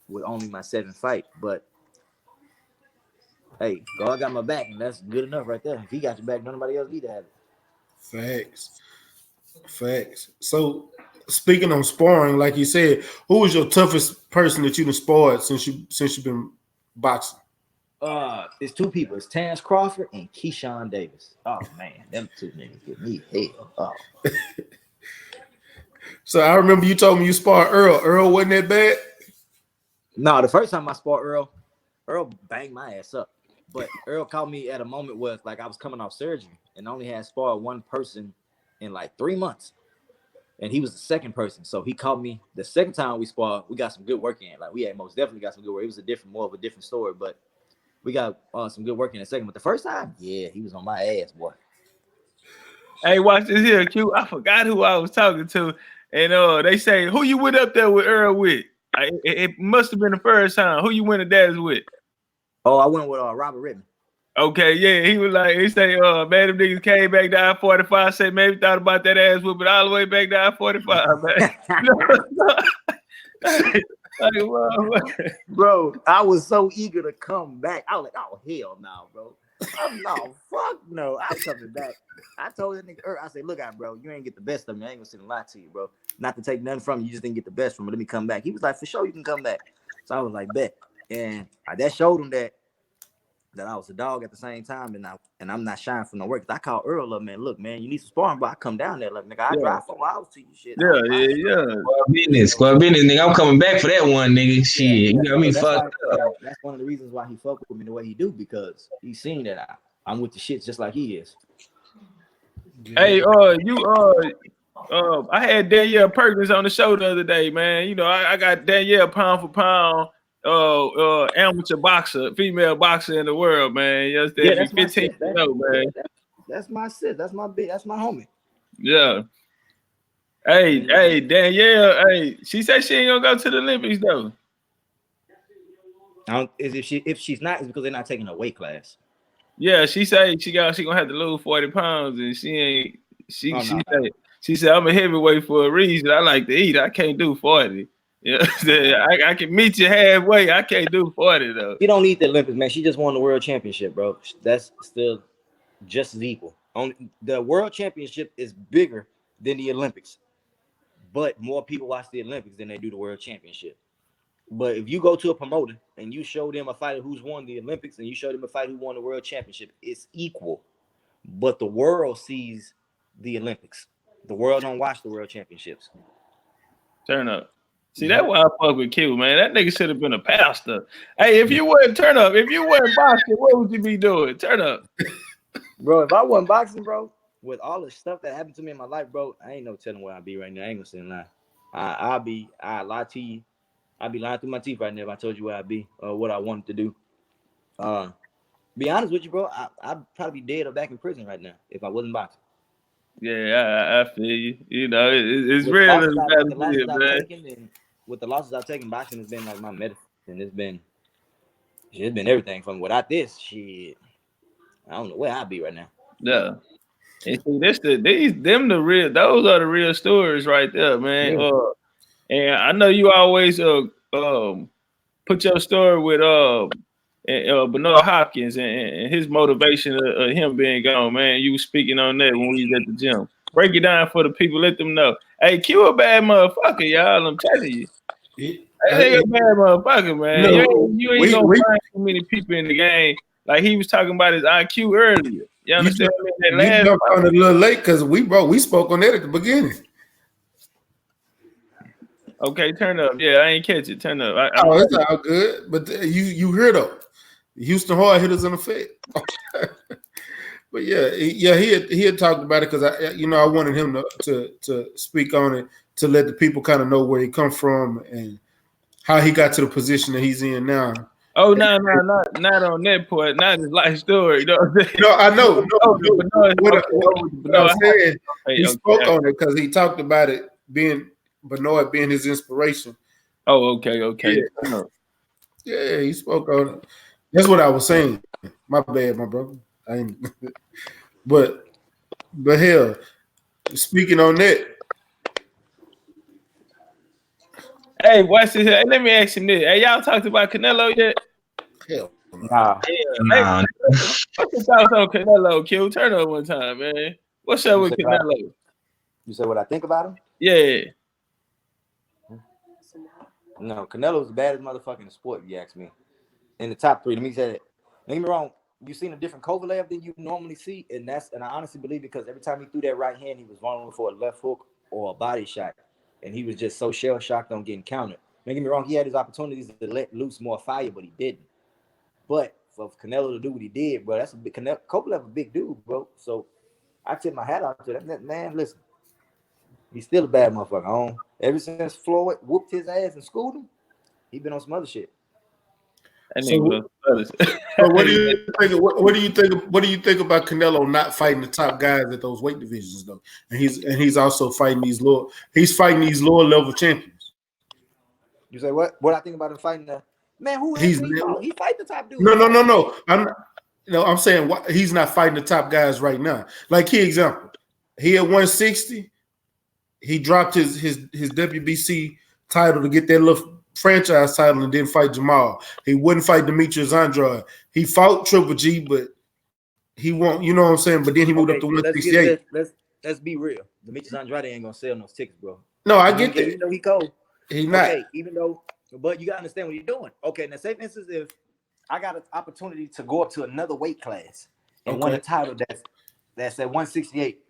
with only my 7th fight. But hey, God got my back, and that's good enough right there. If he got your back, nobody else need to have it. Facts. So speaking on sparring, like you said, who was your toughest person that you've sparred since you've been boxing? It's 2 people. It's Terrence Crawford and Keyshawn Davis. Oh man, them 2 niggas give me hell. Oh. So I remember you told me you sparred Earl. Earl wasn't that bad? No, the first time I sparred Earl banged my ass up. But Earl called me at a moment where like I was coming off surgery and only had sparred 1 person in like 3 months. And he was the 2nd person. So he called me the 2nd time we sparred. We got some good work in. Like we had most definitely got some good work. It was more of a different story, but we got some good work in a second. But the first time, yeah, he was on my ass, boy. Hey, watch this here, Q. I forgot who I was talking to, and they say who you went up there with Earl with. It must have been the first time. Who you went to Dallas with? Oh, I went with Robert Rittman. Okay, yeah, he was like, he say, man, them niggas came back to I-45, said maybe thought about that ass whooping all the way back to I-45, man. Bro, I was so eager to come back. I was like, oh hell no, bro. No, fuck no. I'm coming back. I told that nigga, I said, look out, bro, you ain't get the best of me. I ain't gonna sit and lie to you, bro. Not to take nothing from you, just didn't get the best from me. Let me come back. He was like, for sure you can come back. So I was like, bet. And that showed him that I was a dog at the same time, and I'm not shying from no work. I called Earl up, man. Look, man, you need some sparring, but I come down there, like nigga, I drive 4 hours to you, shit. Yeah. Squad business, nigga. I'm coming back for that one, nigga. Shit, you got me fucked up. That's one of the reasons why he fuck with me the way he do, because he's seen that I'm with the shit just like he is. Hey, I had Danielle Perkins on the show the other day, man. You know, I got Danielle pound for pound, amateur boxer, female boxer in the world, man. You understand? Yeah, that's 15 man. That's my sis. That's my homie. Yeah. Hey, Danielle. Hey, she said she ain't gonna go to the Olympics though. If she's not, it's because they're not taking a weight class. Yeah, she said she gonna have to lose 40 pounds, and she ain't. She said I'm a heavyweight for a reason. I like to eat. I can't do 40. Yeah, I can meet you halfway. I can't do 40 though. She don't need the Olympics, man. She just won the world championship, bro. That's still just as equal. The world championship is bigger than the Olympics, but more people watch the Olympics than they do the world championship. But if you go to a promoter and you show them a fighter who's won the Olympics and you show them a fighter who won the world championship, it's equal. But the world sees the Olympics. The world don't watch the world championships. Turn up. See, that's why I fuck with Q, man. That nigga should have been a pastor. Hey, if you wouldn't turn up, if you weren't boxing, what would you be doing? Turn up. Bro, if I wasn't boxing, bro, with all the stuff that happened to me in my life, bro, I ain't no telling where I'd be right now. I ain't gonna say lie. I'd lie to you. I'd be lying through my teeth right now if I told you where I'd be or what I wanted to do. Be honest with you, bro, I'd probably be dead or back in prison right now if I wasn't boxing. Yeah, I feel you. You know, it's real. With the losses I've taken, boxing has been like my medicine. It's been everything from without this shit. I don't know where I'd be right now. Yeah. And see, those are the real stories right there, man. Yeah. And I know you always put your story with Bernard Hopkins and his motivation of him being gone, man. You was speaking on that when we was at the gym. Break it down for the people, let them know. Hey, Q a bad motherfucker, y'all. I'm telling you. Hey, a bad motherfucker, man. No, you ain't gonna find too many people in the game. Like he was talking about his IQ earlier. You understand? You jumped on it a little late because we spoke on that at the beginning. Okay, turn up. Yeah, I ain't catch it. Turn up. It's all good. But you hear though, Houston hard hitters in effect. But he had talked about it because I wanted him to speak on it to let the people kind of know where he come from and how he got to the position that he's in now. Oh no, not on that point, not his life story. No, I know. What I'm saying, he spoke on it because he talked about it being Bernard being his inspiration. Oh, okay. Yeah, he spoke on it. That's what I was saying. My bad, my brother. But hell, speaking on that. Hey, watch this. Hey, let me ask you this. Hey, y'all talked about Canelo yet? Hell, nah. Nah. What's your thoughts on Canelo, Q? Turn up one time, man. What's up with Canelo? You said what I think about him? Yeah. No, Canelo's the baddest motherfucker in the sport, if you ask me. In the top 3. Let me say that. Don't get me wrong. You've seen a different Kovalev than you normally see, and I honestly believe because every time he threw that right hand, he was vulnerable for a left hook or a body shot, and he was just so shell shocked on getting countered. Don't get me wrong, he had his opportunities to let loose more fire, but he didn't. But for Canelo to do what he did, bro, that's a big Kovalev, a big dude, bro. So I tip my hat out to that man. Listen, he's still a bad motherfucker. Ever since Floyd whooped his ass and schooled him, he been on some other shit. That So, nigga was but what do you think? What do you think? What do you think about Canelo not fighting the top guys at those weight divisions though? And he's also fighting these lower. He's fighting these lower level champions. You say what? What I think about him fighting the man? Who else he fought? He fight the top dude. No. I'm saying he's not fighting the top guys right now. Like key example, he at 160. He dropped his WBC title to get that little franchise title and didn't fight Jamal. He wouldn't fight Demetrius Andrade. He fought Triple G, but he won't. You know what I'm saying? But then he moved up to 168. Let's be real. Demetrius Andrade ain't gonna sell no tickets, bro. No, I get that. Even though he cold, he not. Okay, even though, but you gotta understand what you're doing. Okay, now say for instance, if I got an opportunity to go up to another weight class and win a title that's at 168,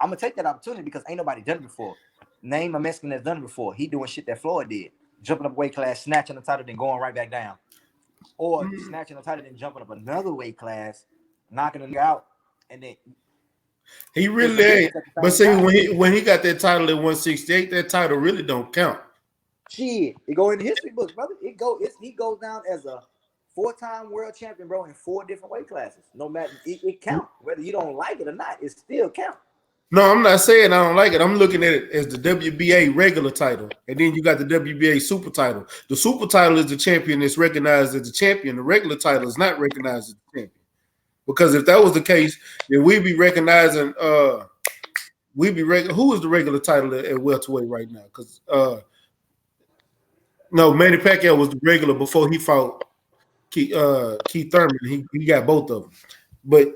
I'm gonna take that opportunity because ain't nobody done it before. Name a Mexican that's done it before. He doing shit that Floyd did. Jumping up weight class, snatching the title, then going right back down. Or snatching the title, then jumping up another weight class, knocking it out, and then he really ain't. But see, when he got that title at 168, that title really don't count. Shit, it go in the history books, brother. He goes down as a 4-time world champion, bro, in 4 different weight classes. No matter it counts. Whether you don't like it or not, it still counts. No, I'm not saying I don't like it. I'm looking at it as the WBA regular title, and then you got the WBA super title. The super title is the champion that's recognized as the champion. The regular title is not recognized as the champion. Because if that was the case, then we'd be recognizing who is the regular title at welterweight right now? Because no, Manny Pacquiao was the regular before he fought Keith Thurman. He got both of them, but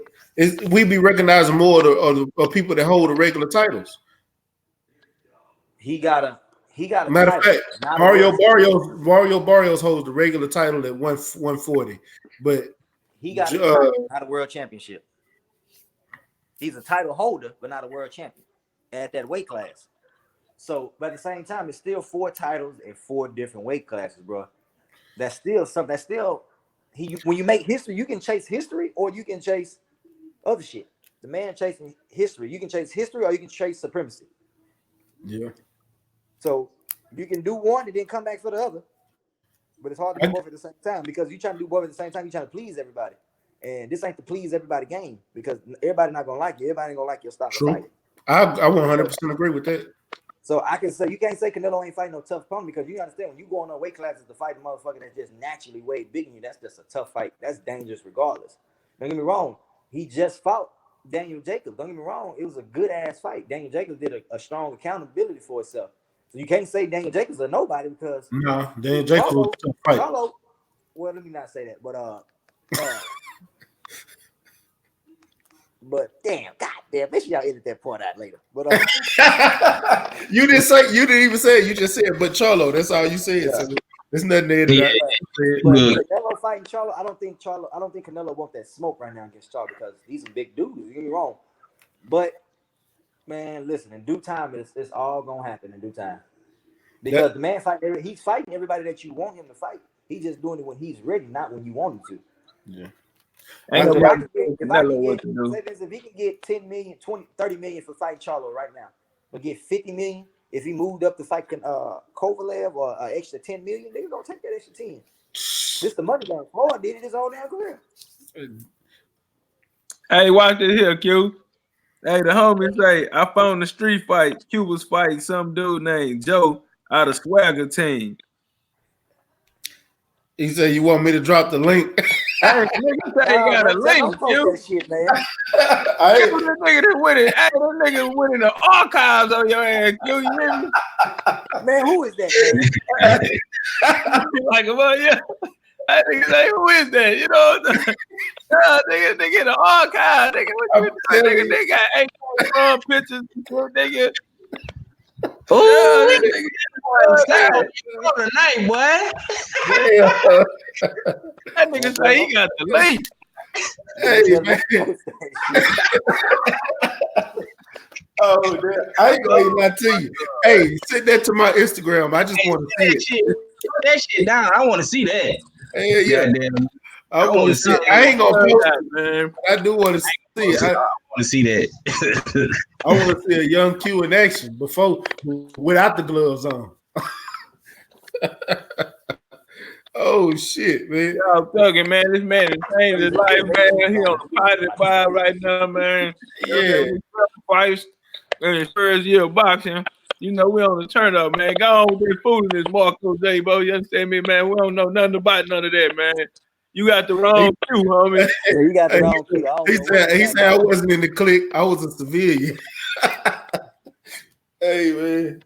we be recognizing more of people that hold the regular titles. He got a matter of fact, Mario Barrios holds the regular title at 140, but he got not a world championship. He's a title holder, but not a world champion at that weight class. So, but at the same time, it's still 4 titles in 4 different weight classes, bro. That's still something. That's still when you make history, you can chase history or you can chase other shit. The man chasing history. You can chase history or you can chase supremacy. Yeah. So you can do one and then come back for the other. But it's hard to do both at the same time because you trying to do both at the same time. You're trying to please everybody. And this ain't the please everybody game because everybody not going to like you. Everybody ain't going to like your style of fighting. I 100% agree with that. So I can say, you can't say Canelo ain't fighting no tough opponent because you understand when you go on weight classes to fight a motherfucker that just naturally way bigger than you, that's just a tough fight. That's dangerous regardless. Don't get me wrong. He just fought Daniel Jacobs. Don't get me wrong. It was a good ass fight. Daniel Jacobs did a strong accountability for himself. So you can't say Daniel Jacobs is nobody because Daniel Jacobs was a tough fight. Well, let me not say that, but goddamn, make sure y'all edit that part out later. But you didn't even say it. You just said, but Charlo. That's all you said. Yeah. So there's nothing to edit out. But Canelo fighting Charlo, I don't think Canelo wants that smoke right now against Charlo because he's a big dude. Don't get me wrong, but man, listen. In due time, it's all gonna happen in due time because the man he's fighting everybody that you want him to fight. He's just doing it when he's ready, not when you want him to. Yeah. If he can get 10 million, 20, 30 million for fighting Charlo right now, but get 50 million if he moved up to fight Kovalev or extra 10 million, they're gonna take that extra 10. This the money down. Floyd did it his whole damn career. Hey, watch this here, Q. Hey, the homie say, I found the street fight. Q was fighting some dude named Joe out of Swagger Team. He said, you want me to drop the link? Hey, nigga say he got a link, Q. That shit, man. That nigga that went in. Hey, that nigga went in the archives on your ass, Q. You hear me? Man, who is that, man? Like, well, yeah. That nigga say, who is that? You know, nigga in the archive. Nigga got 8 pictures. Nigga. Oh, tonight, boy. That nigga say he got the link. Hey, man. Oh, man. I ain't gonna lie to you. Hey, send that to my Instagram. I just want to see it. Put that shit down. I want to see that. Hey, yeah. I want to see it. I ain't gonna post it, man. I do want to see it. I want to see that. I want to see a young Q in action without the gloves on. Oh shit, man. Y'all thugging, man. This man is changed his life, man. He on the positive vibe right now, man. Yeah. We sacrificed in his first year of boxing. You know, we on the turn up, man. Go on with this foolishness, Marco J, bro. You understand me, man? We don't know nothing about none of that, man. You got the wrong cue, homie. Yeah, you got the wrong key. He said I wasn't in the clique. I was a civilian. Hey, man.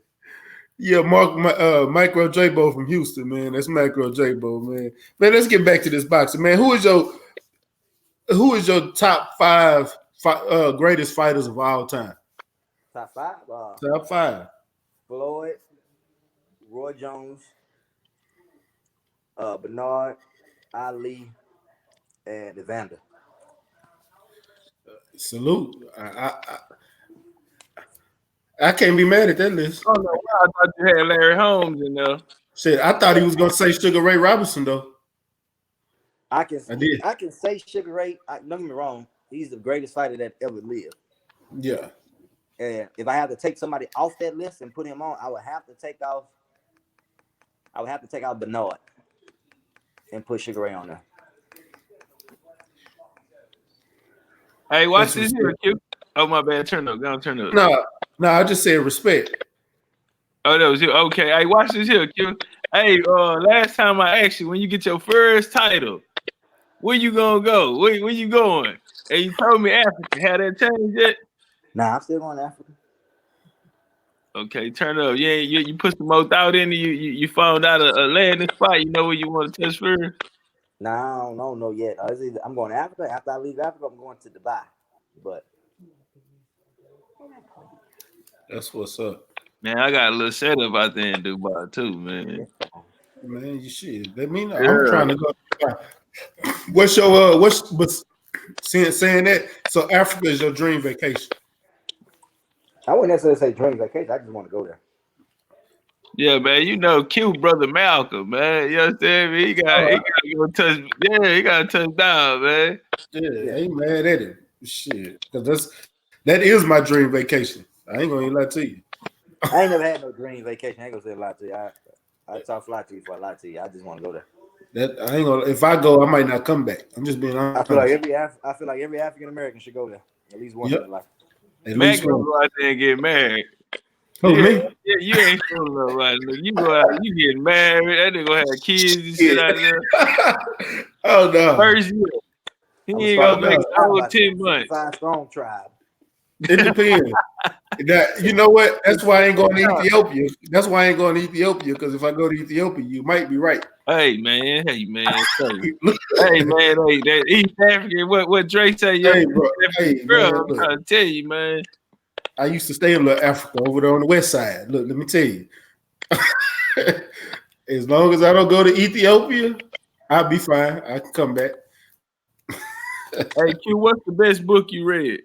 Yeah, Micro J-Bo from Houston, man. That's Micro J-Bo, man. Man, let's get back to this boxing, man. Who is your top five greatest fighters of all time? Top five? Top five. Floyd, Roy Jones, Bernard, Ali, and Evander. Salute. I can't be mad at that list. Oh no, I thought you had Larry Holmes in there. Shit, I thought he was gonna say Sugar Ray Robinson though. I can say Sugar Ray. Don't get me wrong. He's the greatest fighter that ever lived. Yeah. And if I had to take somebody off that list and put him on, I would have to take out Bernard and put Sugar Ray on there. Hey, watch this here, Q. Oh my bad. Turn up. Go on, turn up. No, I just said respect. Oh, that was you. Okay. Hey, watch this here, Q. Hey, last time I asked you, when you get your first title, where you gonna go? Where you going? And you told me Africa. Had that changed yet? Nah, I'm still going to Africa. Okay, turn up. Yeah, you put some more thought in it. You found out a landing spot. You know where you want to touch first? Nah, I don't know yet. I'm going to Africa. After I leave Africa, I'm going to Dubai. But that's what's up. Man, I got a little setup out there in Dubai too, man. Man, you should. Let me know. Yeah. I'm trying to go. What's your saying that? So Africa is your dream vacation. I wouldn't necessarily say dream vacation. I just want to go there. Yeah, man. You know, cute brother Malcolm, man. You understand me? He got to go touch. Yeah, he got to touch down, man. Yeah, I ain't mad at it. Shit, because that is my dream vacation. I ain't gonna lie to you. I ain't never had no dream vacation. I ain't gonna say a lie to you. I talk fly to you before I lie to you. I just want to go there. That I ain't gonna. If I go, I might not come back. I'm just being honest. I feel like every African American should go there at least once in their life. Man, go out there and get married. Who, me? Yeah, you ain't fooling up right now. You go out, you get married. That nigga gonna have kids and shit out there. Oh no! First year, he ain't gonna make over 10 months. 5 strong tribe. It depends. You know what? That's why I ain't going to Ethiopia. That's why I ain't going to Ethiopia, because if I go to Ethiopia, you might be right. Hey man. Hey, that East African. What Drake say? Hey, bro. Hey, man, I'm trying to tell you, man. I used to stay in little Africa over there on the west side. Look, let me tell you. As long as I don't go to Ethiopia, I'll be fine. I can come back. Hey Q, what's the best book you read?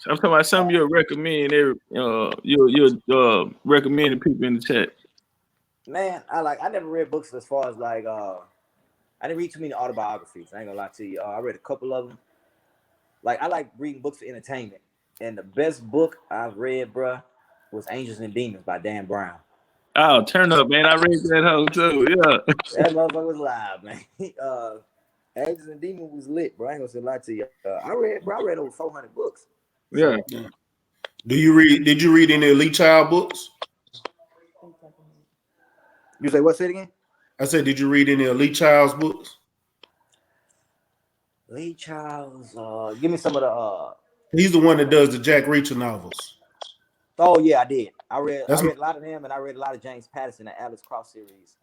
I'm talking about something you'll recommend. You'll recommend to people in the chat. Man, I never read books as far as I didn't read too many autobiographies. I ain't gonna lie to you. I read a couple of them. I like reading books for entertainment. And the best book I've read, bruh, was Angels and Demons by Dan Brown. Oh, turn up, man. I read that whole too. Yeah. That motherfucker was live, man. Angels and Demons was lit, bro. I ain't gonna say a lot to you. I read over 400 books. Yeah. Did you read any Lee Child books? You say what? Say it again? I said, did you read any Lee Child's books? Lee Child's, give me some of the he's the one that does the Jack Reacher novels. Oh yeah, I did. I read a lot of him, and I read a lot of James Patterson and Alex Cross series.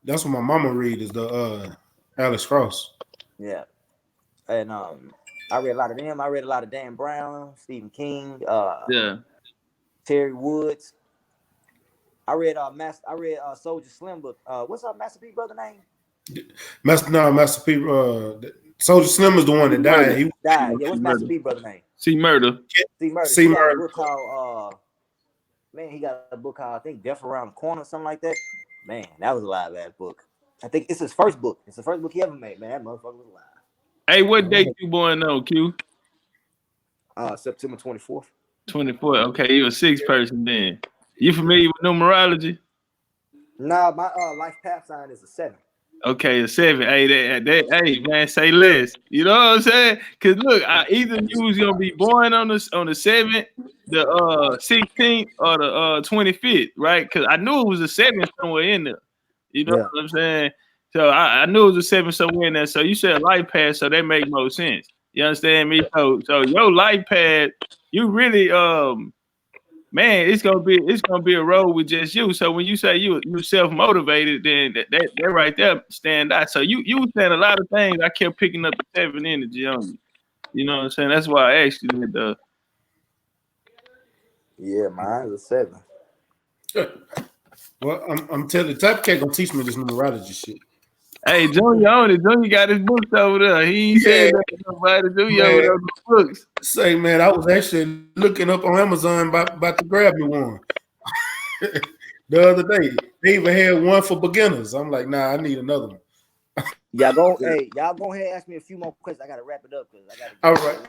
That's what my mama read is the Alex Cross. Yeah. And I read a lot of them. I read a lot of Dan Brown, Stephen King, Terry Woods. I read Soldier Slim book. What's up, Master P brother name? Master P. Soldier Slim is the one that died. He died. Yeah, what's Master P brother name? C Murder. C Murder. C Murder. A book called he got a book called I think Death Around the Corner, something like that. Man, that was a live ass book. I think it's his first book. It's the first book he ever made. Man, that motherfucker was live. Hey, what date you born on, Q? September 24th. 24. Okay, you're a 6 person then. You familiar with numerology? Nah, my life path sign is a 7. Okay, a 7. Hey, hey, man, say less. You know what I'm saying? Cause look, either you was gonna be born on the 7th, the 16th, or the 25th, right? Cause I knew it was a 7 somewhere in there. You know what I'm saying? So I knew it was a 7 somewhere in there. So you said life path, so that make more sense. You understand me? So your life path, you really man, it's gonna be a road with just you. So when you say you self motivated, then that right there stand out. So you saying a lot of things. I kept picking up the 7 energy on you. You know what I'm saying? That's why I asked you that. Yeah, mine's a 7. Well, I'm telling you, Type Cat gonna teach me this numerology shit. Hey, Junior on it. Junior got his books over there. He ain't said that to nobody. Junior over there on the books. Say, man, I was actually looking up on Amazon about to grab me one the other day. They even had one for beginners. I'm like, nah, I need another one. Y'all go ahead and ask me a few more questions. I gotta wrap it up because I gotta all right.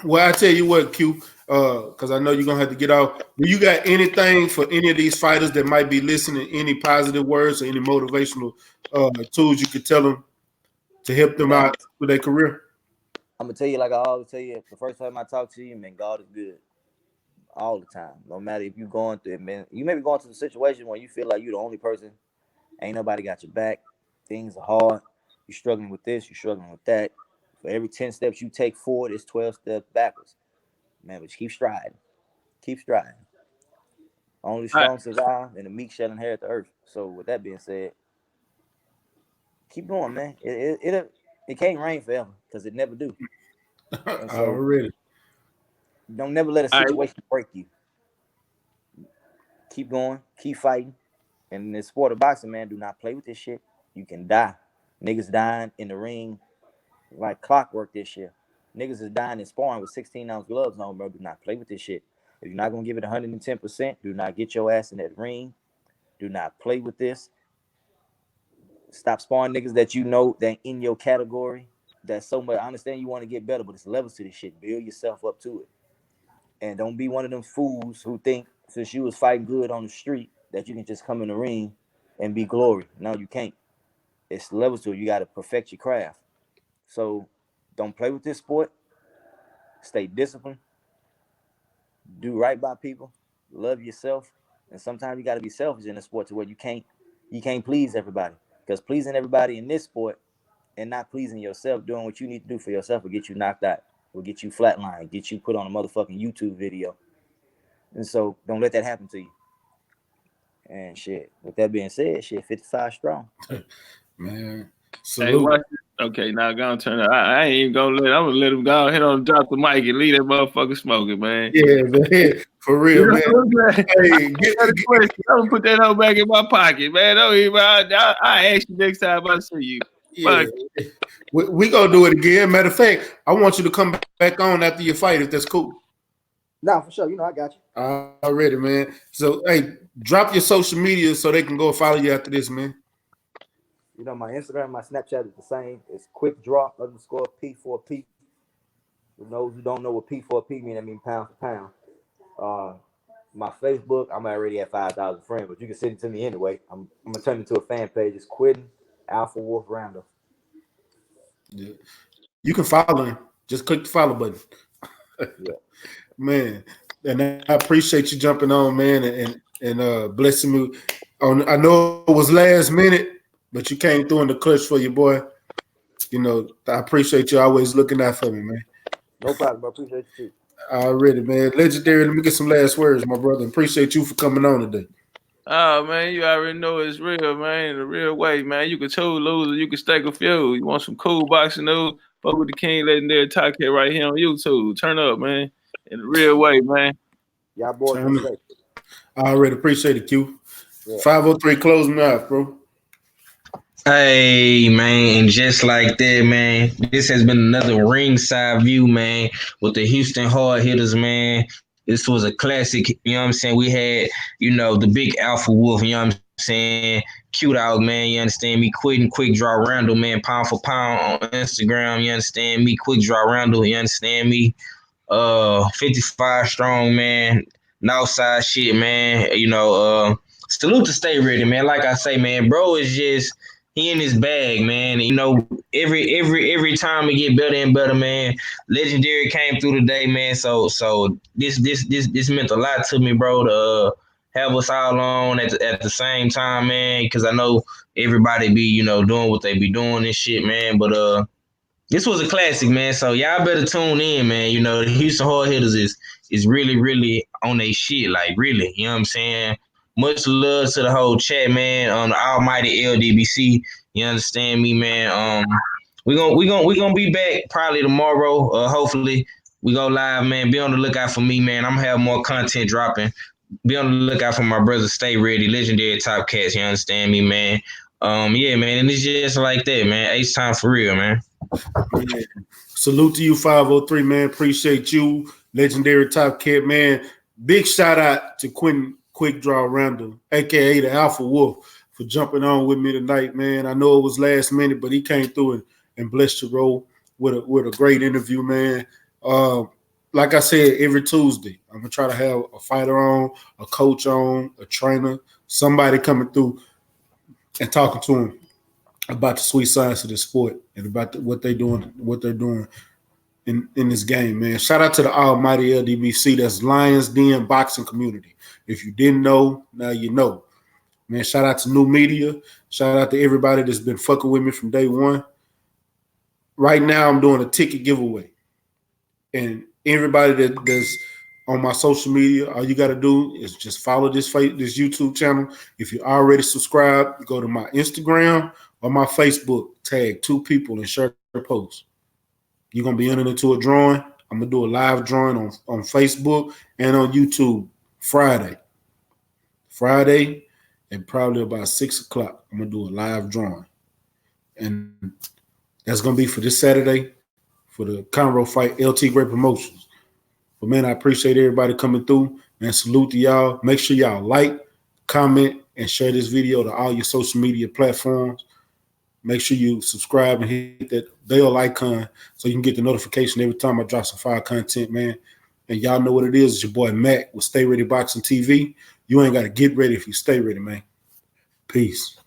Well, I tell you what, Q, because I know you're gonna have to get off. Do you got anything for any of these fighters that might be listening? Any positive words or any motivational tools you could tell them to help them out with their career? I'm gonna tell you, like I always tell you, the first time I talk to you, man, God is good all the time. No matter if you're going through it, man. You may be going through a situation where you feel like you're the only person. Ain't nobody got your back. Things are hard. You're struggling with this. You're struggling with that. For every 10 steps you take forward, it's 12 steps backwards. Man, but keep striding. Keep striding. Only the strong survive, and the meek shall inherit the earth. So, with that being said, keep going, man. It can't rain forever because it never do. And so, already. Don't never let a situation break you. Keep going. Keep fighting. And in this sport of boxing, man, do not play with this shit. You can die. Niggas dying in the ring like clockwork this year. Niggas is dying in sparring with 16-ounce gloves on, bro. Do not play with this shit. If you're not going to give it 110%, do not get your ass in that ring. Do not play with this. Stop sparring niggas that you know that in your category. That's so much. I understand you want to get better, but it's levels to this shit. Build yourself up to it. And don't be one of them fools who think since you was fighting good on the street that you can just come in the ring and be glory. No, you can't. It's levels to it. You got to perfect your craft. So don't play with this sport. Stay disciplined. Do right by people. Love yourself. And sometimes you got to be selfish in the sport to where you can't please everybody. Because pleasing everybody in this sport and not pleasing yourself, doing what you need to do for yourself will get you knocked out. Will get you flatlined. Get you put on a motherfucking YouTube video. And so don't let that happen to you. And shit, with that being said, shit, 55 strong. Man. Hey, okay, now go and turn it. I ain't even gonna let. I'm gonna let him go ahead and drop the mic and leave that motherfucker smoking, man. Yeah, man, for real, man. Hey, I'm gonna put that hoe back in my pocket, man. I ask you next time I see you. Yeah, we gonna do it again. Matter of fact, I want you to come back on after your fight if that's cool. Nah, for sure. You know I got you. Already, man. So, hey, drop your social media so they can go follow you after this, man. You know, my Instagram, my Snapchat is the same. It's quickdraw_P4P. For those who don't know what P4P mean, that means pound for pound. My Facebook, I'm already at 5,000 friends, but you can send it to me anyway. I'm gonna turn it into a fan page. It's Quinton Alpha Wolf Randall. Yeah. You can follow him. Just click the follow button. Yeah. Man, and I appreciate you jumping on, man, and blessing me. I know it was last minute, but you came through in the clutch for your boy. You know, I appreciate you always looking out for me, man. No problem, bro. Appreciate you too. Already, man. Legendary. Let me get some last words, my brother. Appreciate you for coming on today. Oh, man, you already know it's real, man. In a real way, man. You can choose loser, you can stake a few. You want some cool boxing news? Fuck with the King Legendary Talk here right here on YouTube. Turn up, man. In a real way, man. Y'all boys be safe. I already appreciate it, Q. Yeah. 503 closing out, bro. Hey, man, and just like that, man, this has been another ringside view, man, with the Houston Hard Hitters, man. This was a classic, you know what I'm saying? We had, you know, the big Alpha Wolf, you know what I'm saying? Cute out, man, you understand me? Quick Draw Randall, man, pound for pound on Instagram, you understand me? Quick Draw Randall, you understand me? 55 strong, man. Northside shit, man. You know, salute to Stay Ready, man. Like I say, man, bro is just, he in his bag, man. You know, every time we get better and better, man. Legendary came through today, man. So this meant a lot to me, bro. To have us all on at the same time, man. Because I know everybody be doing what they be doing and shit, man. But this was a classic, man. So y'all better tune in, man. You know, the Houston Hard Hitters is really, really on their shit. Like, really. You know what I'm saying? Much love to the whole chat, man. On the almighty LDBC. You understand me, man? We gonna be back probably tomorrow. Hopefully we go live, man. Be on the lookout for me, man. I'm gonna have more content dropping. Be on the lookout for my brother. Stay ready, legendary top cats. You understand me, man? Yeah, man. And it's just like that, man. H time for real, man. Yeah. Salute to you, 503, man. Appreciate you, legendary top cat, man. Big shout out to Quinton Quick Draw Randall, aka the Alpha Wolf, for jumping on with me tonight, man. I know it was last minute, but he came through and blessed the role with a great interview, man. Like I said, every Tuesday, I'm gonna try to have a fighter on, a coach on, a trainer, somebody coming through and talking to him about the sweet science of the sport and about what they're doing in this game, man. Shout out to the almighty LDBC. That's Lions Den boxing community. If you didn't know, now you know. Man, shout out to New Media. Shout out to everybody that's been fucking with me from day one. Right now, I'm doing a ticket giveaway. And everybody that's on my social media, all you got to do is just follow this YouTube channel. If you already subscribed, go to my Instagram or my Facebook, tag 2 people and share their post. You're going to be entered into a drawing. I'm going to do a live drawing on Facebook and on YouTube Friday and probably about 6 o'clock. I'm going to do a live drawing. And that's going to be for this Saturday for the Conroe fight, LT Great Promotions. But, man, I appreciate everybody coming through. Man, salute to y'all. Make sure y'all like, comment, and share this video to all your social media platforms. Make sure you subscribe and hit that bell icon so you can get the notification every time I drop some fire content, man. And y'all know what it is. It's your boy Mac with Stay Ready Boxing TV. You ain't got to get ready if you stay ready, man. Peace.